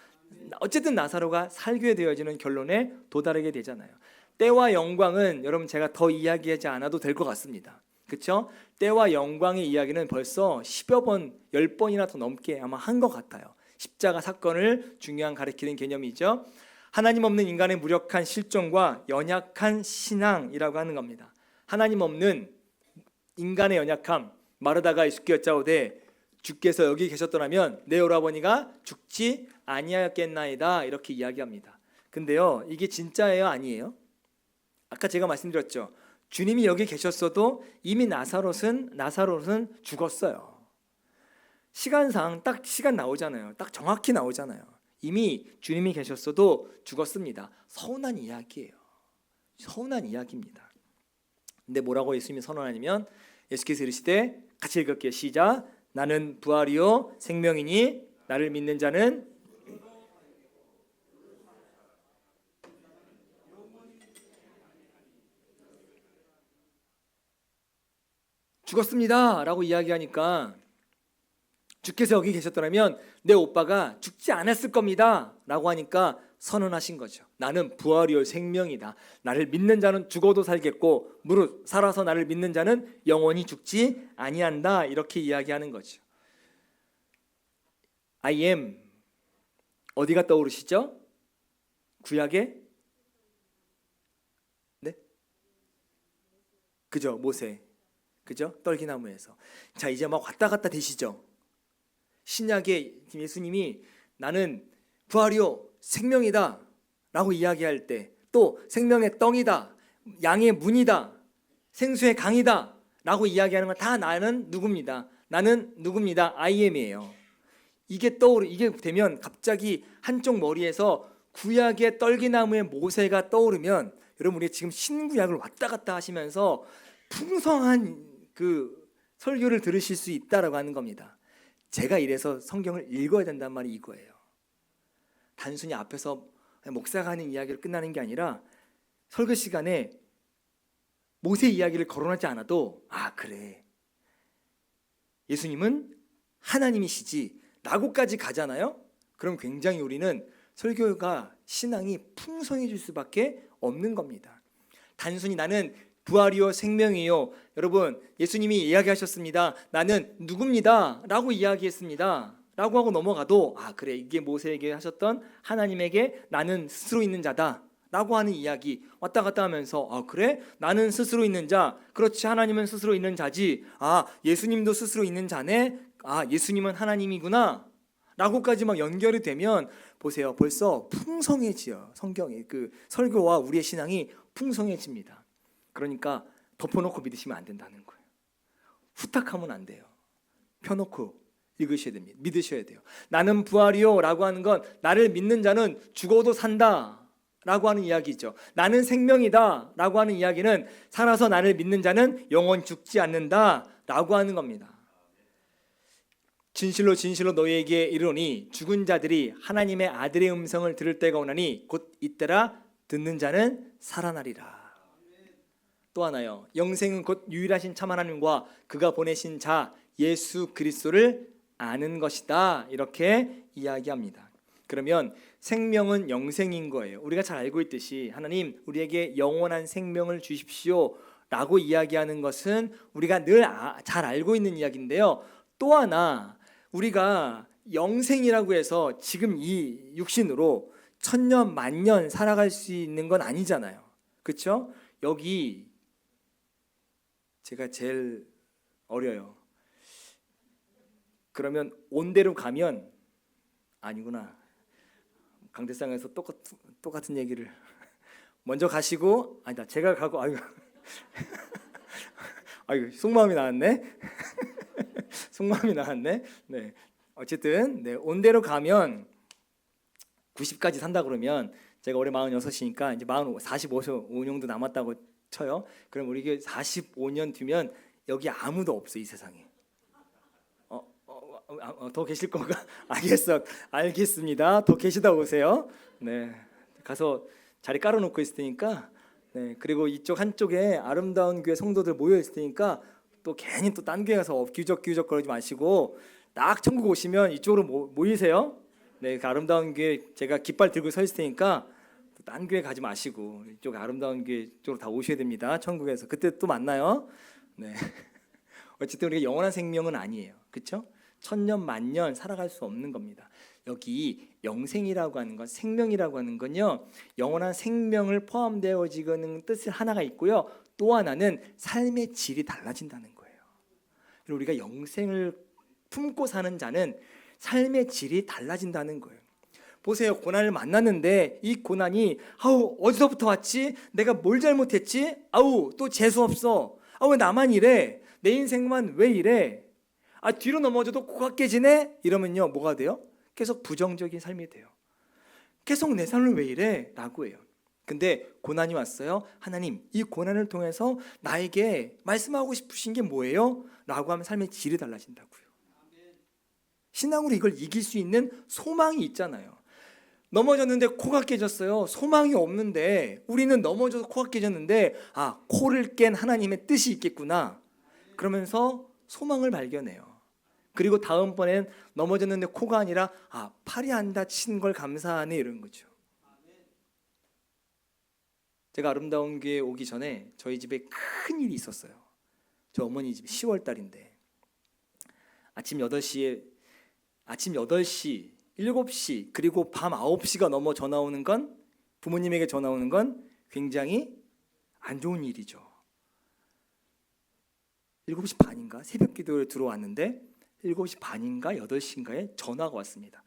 어쨌든 나사로가 살게 되어지는 결론에 도달하게 되잖아요. 때와 영광은 여러분 제가 더 이야기하지 않아도 될 것 같습니다. 그렇죠? 때와 영광의 이야기는 벌써 10여 번, 10번이나 더 넘게 아마 한 것 같아요. 십자가 사건을 중요한 가리키는 개념이죠. 하나님 없는 인간의 무력한 실존과 연약한 신앙이라고 하는 겁니다. 하나님 없는 인간의 연약함, 마르다가 예수께 여짜오되 주께서 여기 계셨더라면 내 오라버니가 죽지 아니하였겠나이다, 이렇게 이야기합니다. 근데요, 이게 진짜예요, 아니에요? 아까 제가 말씀드렸죠. 주님이 여기 계셨어도 이미 나사롯은 죽었어요. 시간상 딱 시간 나오잖아요. 딱 정확히 나오잖아요. 이미 주님이 계셨어도 죽었습니다. 서운한 이야기예요. 서운한 이야기입니다. 근데 뭐라고 예수님이 선언하냐면 예수께서 이르시되, 같이 읽을게요. 시작. 나는 부활이요 생명이니 나를 믿는 자는 죽었습니다 라고 이야기하니까 주께서 여기 계셨더라면 내 오빠가 죽지 않았을 겁니다 라고 하니까 선언하신 거죠. 나는 부활이요 생명이다. 나를 믿는 자는 죽어도 살겠고 무릇 살아서 나를 믿는 자는 영원히 죽지 아니한다, 이렇게 이야기하는 거죠. I am, 어디가 떠오르시죠? 구약의 네? 그죠, 모세. 그죠? 떨기나무에서. 자, 이제 막 왔다 갔다 되시죠? 신약의 예수님이 나는 부활이요 생명이다 라고 이야기할 때, 또 생명의 떡이다, 양의 문이다, 생수의 강이다 라고 이야기하는 건 다 나는 누굽니다. 나는 누굽니다. I am이에요. 이게 되면 갑자기 한쪽 머리에서 구약의 떨기나무의 모세가 떠오르면, 여러분 우리 지금 신구약을 왔다 갔다 하시면서 풍성한 그 설교를 들으실 수 있다라고 하는 겁니다. 제가 이래서 성경을 읽어야 된다는 말이 이거예요. 단순히 앞에서 목사가 하는 이야기를 끝나는 게 아니라 설교 시간에 모세 이야기를 거론하지 않아도 그래, 예수님은 하나님이시지 라고까지 가잖아요. 그럼 굉장히 우리는 설교가, 신앙이 풍성해질 수밖에 없는 겁니다. 단순히 나는 부활이요 생명이요, 여러분 예수님이 이야기하셨습니다. 나는 누굽니다 라고 이야기했습니다 라고 하고 넘어가도 그래, 이게 모세에게 하셨던 하나님에게 나는 스스로 있는 자다 라고 하는 이야기 왔다 갔다 하면서 그래? 나는 스스로 있는 자, 그렇지, 하나님은 스스로 있는 자지, 예수님도 스스로 있는 자네, 예수님은 하나님이구나 라고까지 막 연결이 되면 보세요, 벌써 풍성해지요. 성경이, 그 설교와 우리의 신앙이 풍성해집니다. 그러니까 덮어놓고 믿으시면 안 된다는 거예요. 후딱하면 안 돼요. 펴놓고 읽으셔야 됩니다. 믿으셔야 돼요. 나는 부활이요 라고 하는 건 나를 믿는 자는 죽어도 산다 라고 하는 이야기죠. 나는 생명이다 라고 하는 이야기는 살아서 나를 믿는 자는 영원 죽지 않는다 라고 하는 겁니다. 진실로 진실로 너희에게 이르노니 죽은 자들이 하나님의 아들의 음성을 들을 때가 오나니 곧 이때라 듣는 자는 살아나리라. 또 하나요, 영생은 곧 유일하신 참 하나님과 그가 보내신 자 예수 그리스도를 아는 것이다, 이렇게 이야기합니다. 그러면 생명은 영생인 거예요. 우리가 잘 알고 있듯이 하나님 우리에게 영원한 생명을 주십시오 라고 이야기하는 것은 우리가 늘 잘 알고 있는 이야기인데요. 또 하나, 우리가 영생이라고 해서 지금 이 육신으로 천년 만년 살아갈 수 있는 건 아니잖아요. 그렇죠? 여기 제가 제일 어려요. 그러면 온대로 가면, 아니구나, 강대상에서 똑같은 얘기를 먼저 가시고, 아니다, 제가 가고, 속마음이 나왔네. 속마음이 나왔네. 네, 어쨌든 온대로 가면 90까지 산다 그러면, 제가 올해 46이니까 이제 45년 남았다고 쳐요. 그럼 우리 45년 뒤면 여기 아무도 없어, 이 세상에. 더 계실 건가? 알겠습니다. 더 계시다 오세요. 네, 가서 자리 깔아놓고 있을 테니까. 네, 그리고 이쪽 한쪽에 아름다운 교회 성도들 모여 있을 테니까 또 괜히 또 딴 교회 가서 규적규적 거리지 마시고 딱 천국 오시면 이쪽으로 모이세요. 네, 그 아름다운 교회 제가 깃발 들고 서 있을 테니까 또 딴 교회 가지 마시고 이쪽 아름다운 교회 쪽으로 다 오셔야 됩니다. 천국에서 그때 또 만나요. 네. 어쨌든 우리가 영원한 생명은 아니에요. 그렇죠? 천년 만년 살아갈 수 없는 겁니다. 여기 영생이라고 하는 건, 생명이라고 하는 건요, 영원한 생명을 포함되어지는 뜻이 하나가 있고요, 또 하나는 삶의 질이 달라진다는 거예요. 우리가 영생을 품고 사는 자는 삶의 질이 달라진다는 거예요. 보세요, 고난을 만났는데 이 고난이 어디서부터 왔지? 내가 뭘 잘못했지? 또 재수 없어. 왜 나만 이래? 내 인생만 왜 이래? 뒤로 넘어져도 코가 깨지네? 이러면요, 뭐가 돼요? 계속 부정적인 삶이 돼요. 계속 내 삶을 왜 이래? 라고 해요. 근데 고난이 왔어요. 하나님, 이 고난을 통해서 나에게 말씀하고 싶으신 게 뭐예요? 라고 하면 삶의 질이 달라진다고요. 신앙으로 이걸 이길 수 있는 소망이 있잖아요. 넘어졌는데 코가 깨졌어요. 소망이 없는데, 우리는 넘어져서 코가 깨졌는데 코를 깬 하나님의 뜻이 있겠구나, 그러면서 소망을 발견해요. 그리고 다음번엔 넘어졌는데 코가 아니라 팔이 안 다친 걸 감사하네, 이런 거죠. 제가 아름다운 교회 오기 전에 저희 집에 큰 일이 있었어요. 저 어머니 집 10월 달인데 아침 8시, 7시, 그리고 밤 9시가 넘어 전화 오는 건, 부모님에게 전화 오는 건 굉장히 안 좋은 일이죠. 7시 반인가 새벽 기도를 들어왔는데 7시 반인가 8시인가에 전화가 왔습니다.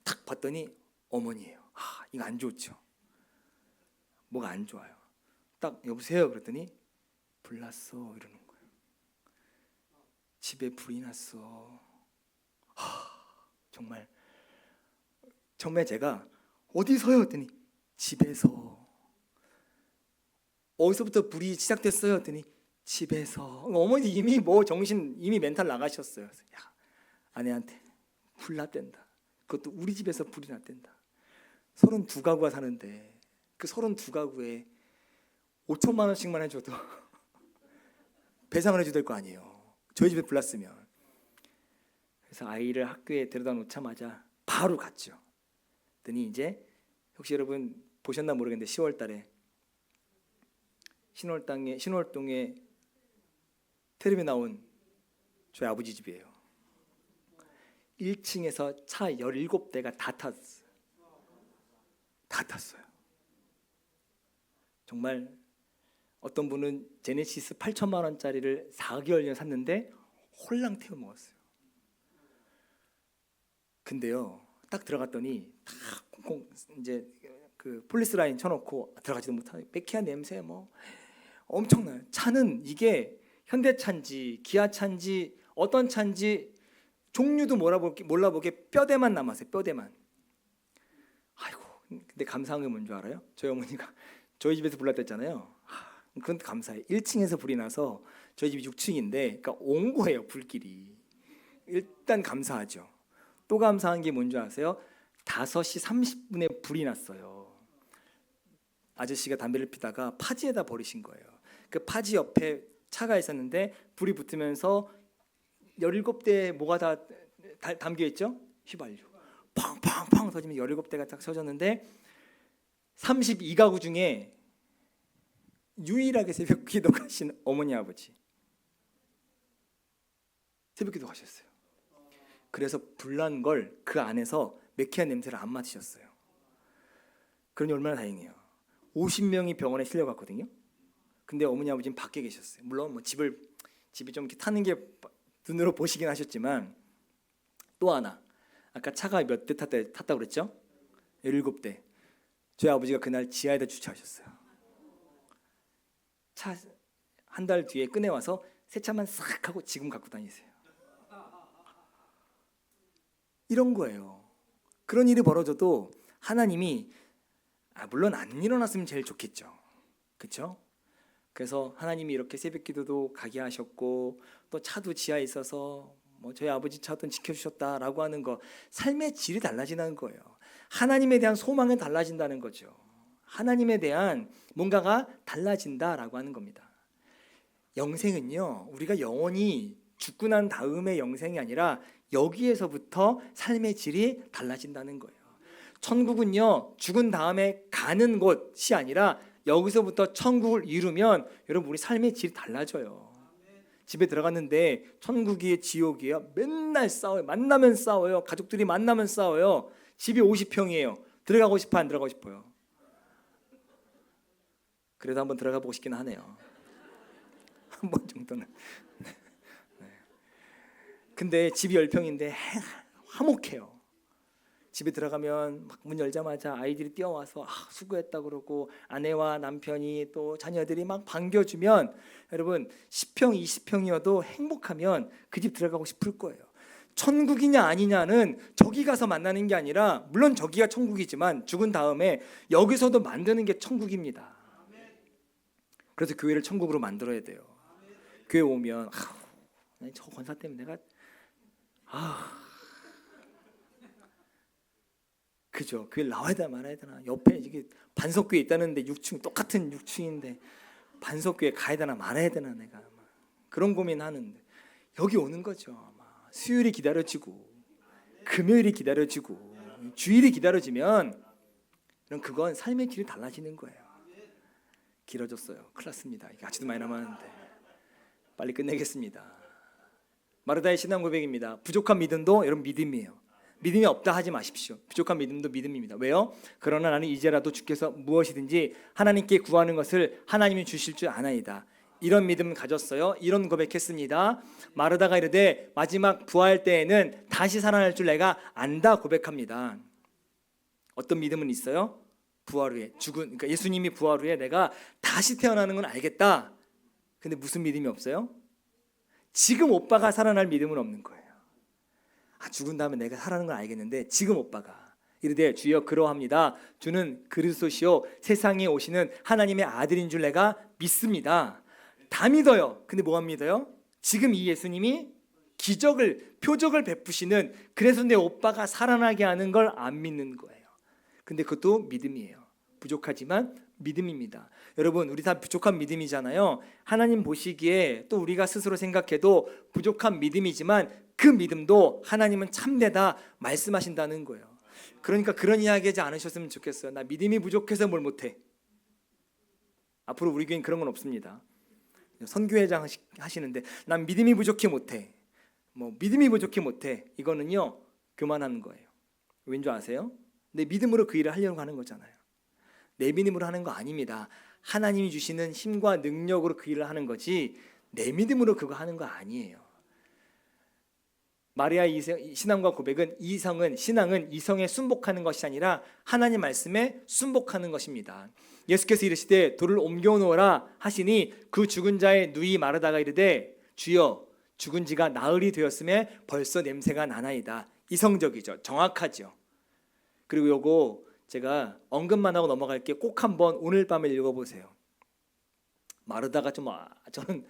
딱 봤더니 어머니예요. 이거 안 좋죠. 뭐가 안 좋아요. 딱 여보세요 그랬더니 불났어 이러는 거예요. 집에 불이 났어. 정말 제가 어디서요? 했더니 집에서. 어디서부터 불이 시작됐어요? 했더니 집에서. 어머니 이미 정신 이미 멘탈 나가셨어요. 야, 아내한테 불 났댄다. 그것도 우리 집에서 불이 났댄다. 32가구가 사는데 그 32가구에 5천만 원씩만 해줘도 배상을 해줘야 될 거 아니에요. 저희 집에 불 났으면. 그래서 아이를 학교에 데려다 놓자마자 바로 갔죠. 그랬더니 이제 혹시 여러분 보셨나 모르겠는데 10월 달에 신월동에 텔레비에 나온 저희 아버지 집이에요. 1층에서 차 17대가 다 탔어요. 정말 어떤 분은 제네시스 8천만 원짜리를 4개월 전에 샀는데 홀랑 태워 먹었어요. 근데요, 딱 들어갔더니 다 콩콩 이제 그 폴리스 라인 쳐놓고 들어가지도 못하는 매캐한 냄새 엄청나요. 차는 이게 현대차인지 기아차인지 어떤 차인지 종류도 몰라보게 뼈대만 남았어요. 뼈대만. 아이고, 근데 감사한 게 뭔지 알아요? 저희 어머니가 저희 집에서 불 났댔잖아요. 그건 감사해요. 1층에서 불이 나서 저희 집이 6층인데 그러니까 온 거예요. 불길이. 일단 감사하죠. 또 감사한 게 뭔지 아세요? 5시 30분에 불이 났어요. 아저씨가 담배를 피다가 파지에다 버리신 거예요. 그 파지 옆에 차가 있었는데 불이 붙으면서 17대에 뭐가 다 담겨 있죠? 휘발유. 팡팡팡 터지면 17대가 딱 서졌는데 32가구 중에 유일하게 새벽 기도 가신 어머니 아버지 새벽 기도 가셨어요. 그래서 불난 걸 그 안에서 매캐한 냄새를 안 맡으셨어요. 그러니 얼마나 다행이에요. 50명이 병원에 실려갔거든요. 근데 어머니 아버지는 밖에 계셨어요. 물론 집이 좀 이렇게 타는 게 눈으로 보시긴 하셨지만 또 하나 아까 차가 몇 대 탔다고 그랬죠? 17대. 저희 아버지가 그날 지하에다 주차하셨어요. 차 한 달 뒤에 꺼내와서 세차만 싹 하고 지금 갖고 다니세요. 이런 거예요. 그런 일이 벌어져도 하나님이 물론 안 일어났으면 제일 좋겠죠. 그렇죠? 그래서 하나님이 이렇게 새벽기도도 가게 하셨고 또 차도 지하에 있어서 저희 아버지 차도 지켜주셨다라고 하는 거 삶의 질이 달라지는 거예요. 하나님에 대한 소망은 달라진다는 거죠. 하나님에 대한 뭔가가 달라진다라고 하는 겁니다. 영생은요, 우리가 영원히 죽고 난 다음의 영생이 아니라 여기에서부터 삶의 질이 달라진다는 거예요. 천국은요, 죽은 다음에 가는 곳이 아니라 여기서부터 천국을 이루면 여러분 우리 삶의 질이 달라져요. 집에 들어갔는데 천국이에요, 지옥이에요? 맨날 싸워요. 만나면 싸워요. 가족들이 만나면 싸워요. 집이 50평이에요. 들어가고 싶어, 안 들어가고 싶어요? 그래도 한번 들어가 보고 싶긴 하네요. 한 번 정도는. 근데 집이 10평인데 화목해요. 집에 들어가면 막 문 열자마자 아이들이 뛰어와서 수고했다 그러고 아내와 남편이 또 자녀들이 막 반겨주면 여러분 10평, 20평이어도 행복하면 그 집 들어가고 싶을 거예요. 천국이냐 아니냐는 저기 가서 만나는 게 아니라 물론 저기가 천국이지만 죽은 다음에 여기서도 만드는 게 천국입니다. 그래서 교회를 천국으로 만들어야 돼요. 교회 오면 저 권사 때문에 내가 그죠? 교회 나와야 되나 말아야 되나? 옆에 이게 반석교회 있다는데 6층 똑같은 6층인데 반석교회 가야 되나 말아야 되나 내가 그런 고민하는데 여기 오는 거죠. 수요일이 기다려지고 금요일이 기다려지고 주일이 기다려지면 그건 삶의 질이 달라지는 거예요. 길어졌어요. 큰일 났습니다. 이게 아직도 많이 남았는데 빨리 끝내겠습니다. 마르다의 신앙 고백입니다. 부족한 믿음도 여러분 믿음이에요. 믿음이 없다 하지 마십시오. 부족한 믿음도 믿음입니다. 왜요? 그러나 나는 이제라도 주께서 무엇이든지 하나님께 구하는 것을 하나님이 주실 줄 아나이다. 이런 믿음 가졌어요. 이런 고백했습니다. 마르다가 이르되 마지막 부활 때에는 다시 살아날 줄 내가 안다 고백합니다. 어떤 믿음은 있어요? 부활 후에 그러니까 예수님이 부활 후에 내가 다시 태어나는 건 알겠다. 근데 무슨 믿음이 없어요? 지금 오빠가 살아날 믿음은 없는 거예요. 죽은 다음에 내가 살아나는 건 알겠는데 지금 오빠가 이르되 주여 그러합니다. 주는 그리스도시요 세상에 오시는 하나님의 아들인 줄 내가 믿습니다. 다 믿어요. 근데 뭐만 믿어요? 지금 이 예수님이 표적을 베푸시는, 그래서 내 오빠가 살아나게 하는 걸 안 믿는 거예요. 근데 그것도 믿음이에요. 부족하지만 믿음입니다. 여러분, 우리 다 부족한 믿음이잖아요. 하나님 보시기에 또 우리가 스스로 생각해도 부족한 믿음이지만 그 믿음도 하나님은 참되다 말씀하신다는 거예요. 그러니까 그런 이야기 하지 않으셨으면 좋겠어요. 나 믿음이 부족해서 뭘 못해. 앞으로 우리 교회는 그런 건 없습니다. 선교회장 하시는데 난 믿음이 부족해 못해. 믿음이 부족해 못해. 이거는요 교만하는 거예요. 왠지 아세요? 내 믿음으로 그 일을 하려고 하는 거잖아요. 내 믿음으로 하는 거 아닙니다. 하나님이 주시는 힘과 능력으로 그 일을 하는 거지 내 믿음으로 그거 하는 거 아니에요. 마리아의 신앙과 고백은 신앙은 이성에 순복하는 것이 아니라 하나님 말씀에 순복하는 것입니다. 예수께서 이르시되 돌을 옮겨 놓으라 하시니 그 죽은 자의 누이 마르다가 이르되 주여 죽은 지가 나흘이 되었음에 벌써 냄새가 나나이다. 이성적이죠. 정확하죠. 그리고 요거 제가 언급만 하고 넘어갈게. 꼭 한번 오늘 밤에 읽어보세요. 마르다가 저는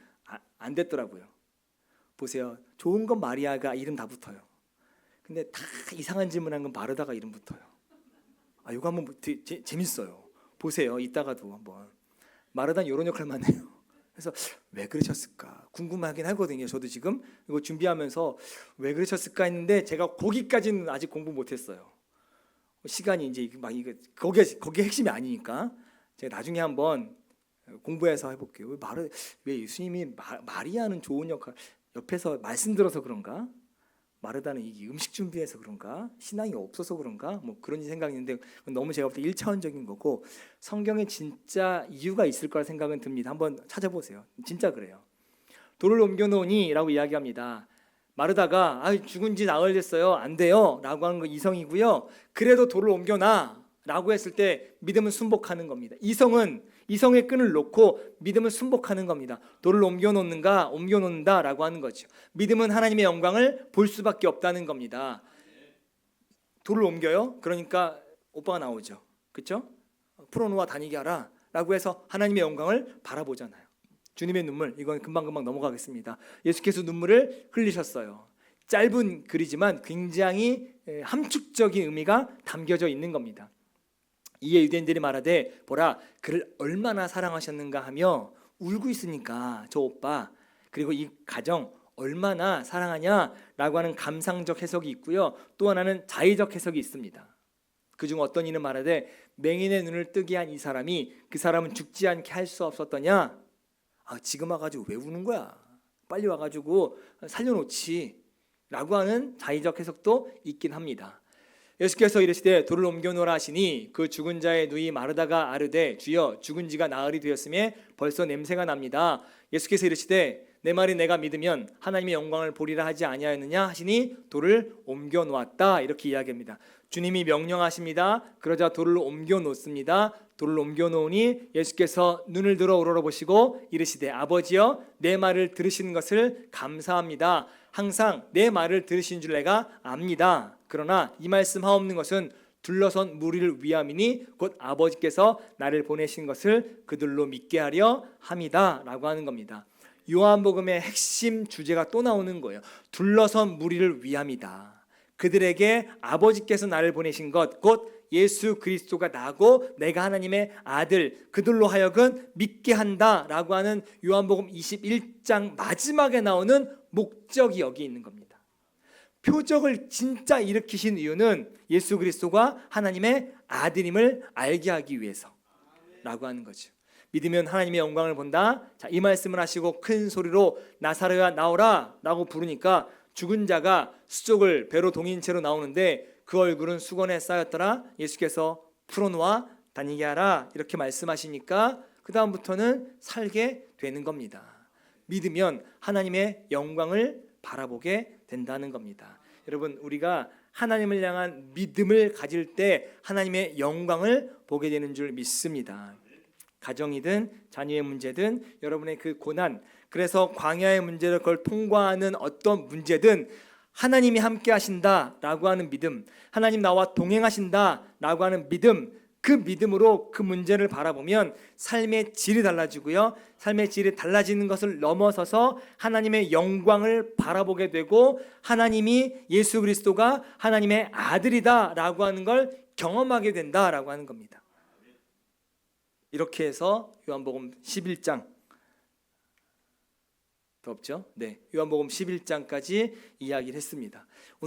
안 됐더라고요. 보세요. 좋은 건 마리아가 이름 다 붙어요. 근데 다 이상한 질문한 건 마르다가 이름 붙어요. 이거 한번 재밌어요. 보세요. 이따가도 한번. 마르다는 이런 역할만 해요. 그래서 왜 그러셨을까 궁금하긴 하거든요. 저도 지금 이거 준비하면서 왜 그러셨을까 했는데 제가 거기까지는 아직 공부 못했어요. 시간이 이제 막 거기에 핵심이 아니니까 제가 나중에 한번 공부해서 해볼게요. 왜 예수님이 마리아는 좋은 역할 옆에서 말씀 들어서 그런가? 마르다는 이 음식 준비해서 그런가? 신앙이 없어서 그런가? 그런 생각이 있는데 너무 제가 볼 때 1차원적인 거고 성경에 진짜 이유가 있을 거라 생각은 듭니다. 한번 찾아보세요. 진짜 그래요. 돌을 옮겨놓으니 라고 이야기합니다. 마르다가 죽은 지 나흘 됐어요. 안 돼요 라고 하는 거 이성이고요. 그래도 돌을 옮겨놔 라고 했을 때 믿음은 순복하는 겁니다. 이성의 끈을 놓고 믿음을 순복하는 겁니다. 돌을 옮겨놓는다 라고 하는 거죠. 믿음은 하나님의 영광을 볼 수밖에 없다는 겁니다. 돌을 옮겨요? 그러니까 오빠가 나오죠. 그렇죠? 풀어놓아 다니게 하라 라고 해서 하나님의 영광을 바라보잖아요. 주님의 눈물, 이건 금방 넘어가겠습니다. 예수께서 눈물을 흘리셨어요. 짧은 글이지만 굉장히 함축적인 의미가 담겨져 있는 겁니다. 이에 유대인들이 말하되 보라 그를 얼마나 사랑하셨는가 하며 울고 있으니까 저 오빠 그리고 이 가정 얼마나 사랑하냐라고 하는 감상적 해석이 있고요. 또 하나는 자의적 해석이 있습니다. 그중 어떤 이는 말하되 맹인의 눈을 뜨게 한 이 사람이 그 사람은 죽지 않게 할 수 없었더냐. 지금 와가지고 왜 우는 거야. 빨리 와가지고 살려놓지 라고 하는 자의적 해석도 있긴 합니다. 예수께서 이르시되 돌을 옮겨놓으라 하시니 그 죽은 자의 누이 마르다가 아르되 주여 죽은 지가 나흘이 되었음에 벌써 냄새가 납니다. 예수께서 이르시되 내 말이 내가 믿으면 하나님의 영광을 보리라 하지 아니하였느냐 하시니 돌을 옮겨놓았다 이렇게 이야기합니다. 주님이 명령하십니다. 그러자 돌을 옮겨놓습니다. 돌을 옮겨놓으니 예수께서 눈을 들어 우러러보시고 이르시되 아버지여 내 말을 들으시는 것을 감사합니다. 항상 내 말을 들으신 줄 내가 압니다. 그러나 이 말씀 하옵는 것은 둘러선 무리를 위함이니 곧 아버지께서 나를 보내신 것을 그들로 믿게 하려 함이다 라고 하는 겁니다. 요한복음의 핵심 주제가 또 나오는 거예요. 둘러선 무리를 위함이다. 그들에게 아버지께서 나를 보내신 것 곧 예수 그리스도가 나고 내가 하나님의 아들 그들로 하여금 믿게 한다라고 하는 요한복음 21장 마지막에 나오는 목적이 여기 있는 겁니다. 표적을 진짜 일으키신 이유는 예수 그리스도가 하나님의 아들임을 알게 하기 위해서라고 하는 거죠. 믿으면 하나님의 영광을 본다. 자, 이 말씀을 하시고 큰 소리로 나사로야 나오라 라고 부르니까 죽은 자가 수족을 배로 동인 채로 나오는데 그 얼굴은 수건에 쌓였더라. 예수께서 풀어놓아 다니게 하라 이렇게 말씀하시니까 그 다음부터는 살게 되는 겁니다. 믿으면 하나님의 영광을 바라보게 된다는 겁니다. 여러분 우리가 하나님을 향한 믿음을 가질 때 하나님의 영광을 보게 되는 줄 믿습니다. 가정이든 자녀의 문제든 여러분의 그 고난, 그래서 광야의 문제를 그걸 통과하는 어떤 문제든 하나님이 함께 하신다라고 하는 믿음, 하나님 나와 동행하신다라고 하는 믿음, 그 믿음으로 그 문제를 바라보면 삶의 질이 달라지고요, 삶의 질이 달라지는 것을 넘어서서 하나님의 영광을 바라보게 되고 하나님이 예수 그리스도가 하나님의 아들이다라고 하는 걸 경험하게 된다라고 하는 겁니다. 이렇게 해서 요한복음 11장 더 없죠? 네, 요한복음 11장까지 이야기를 했습니다. 오늘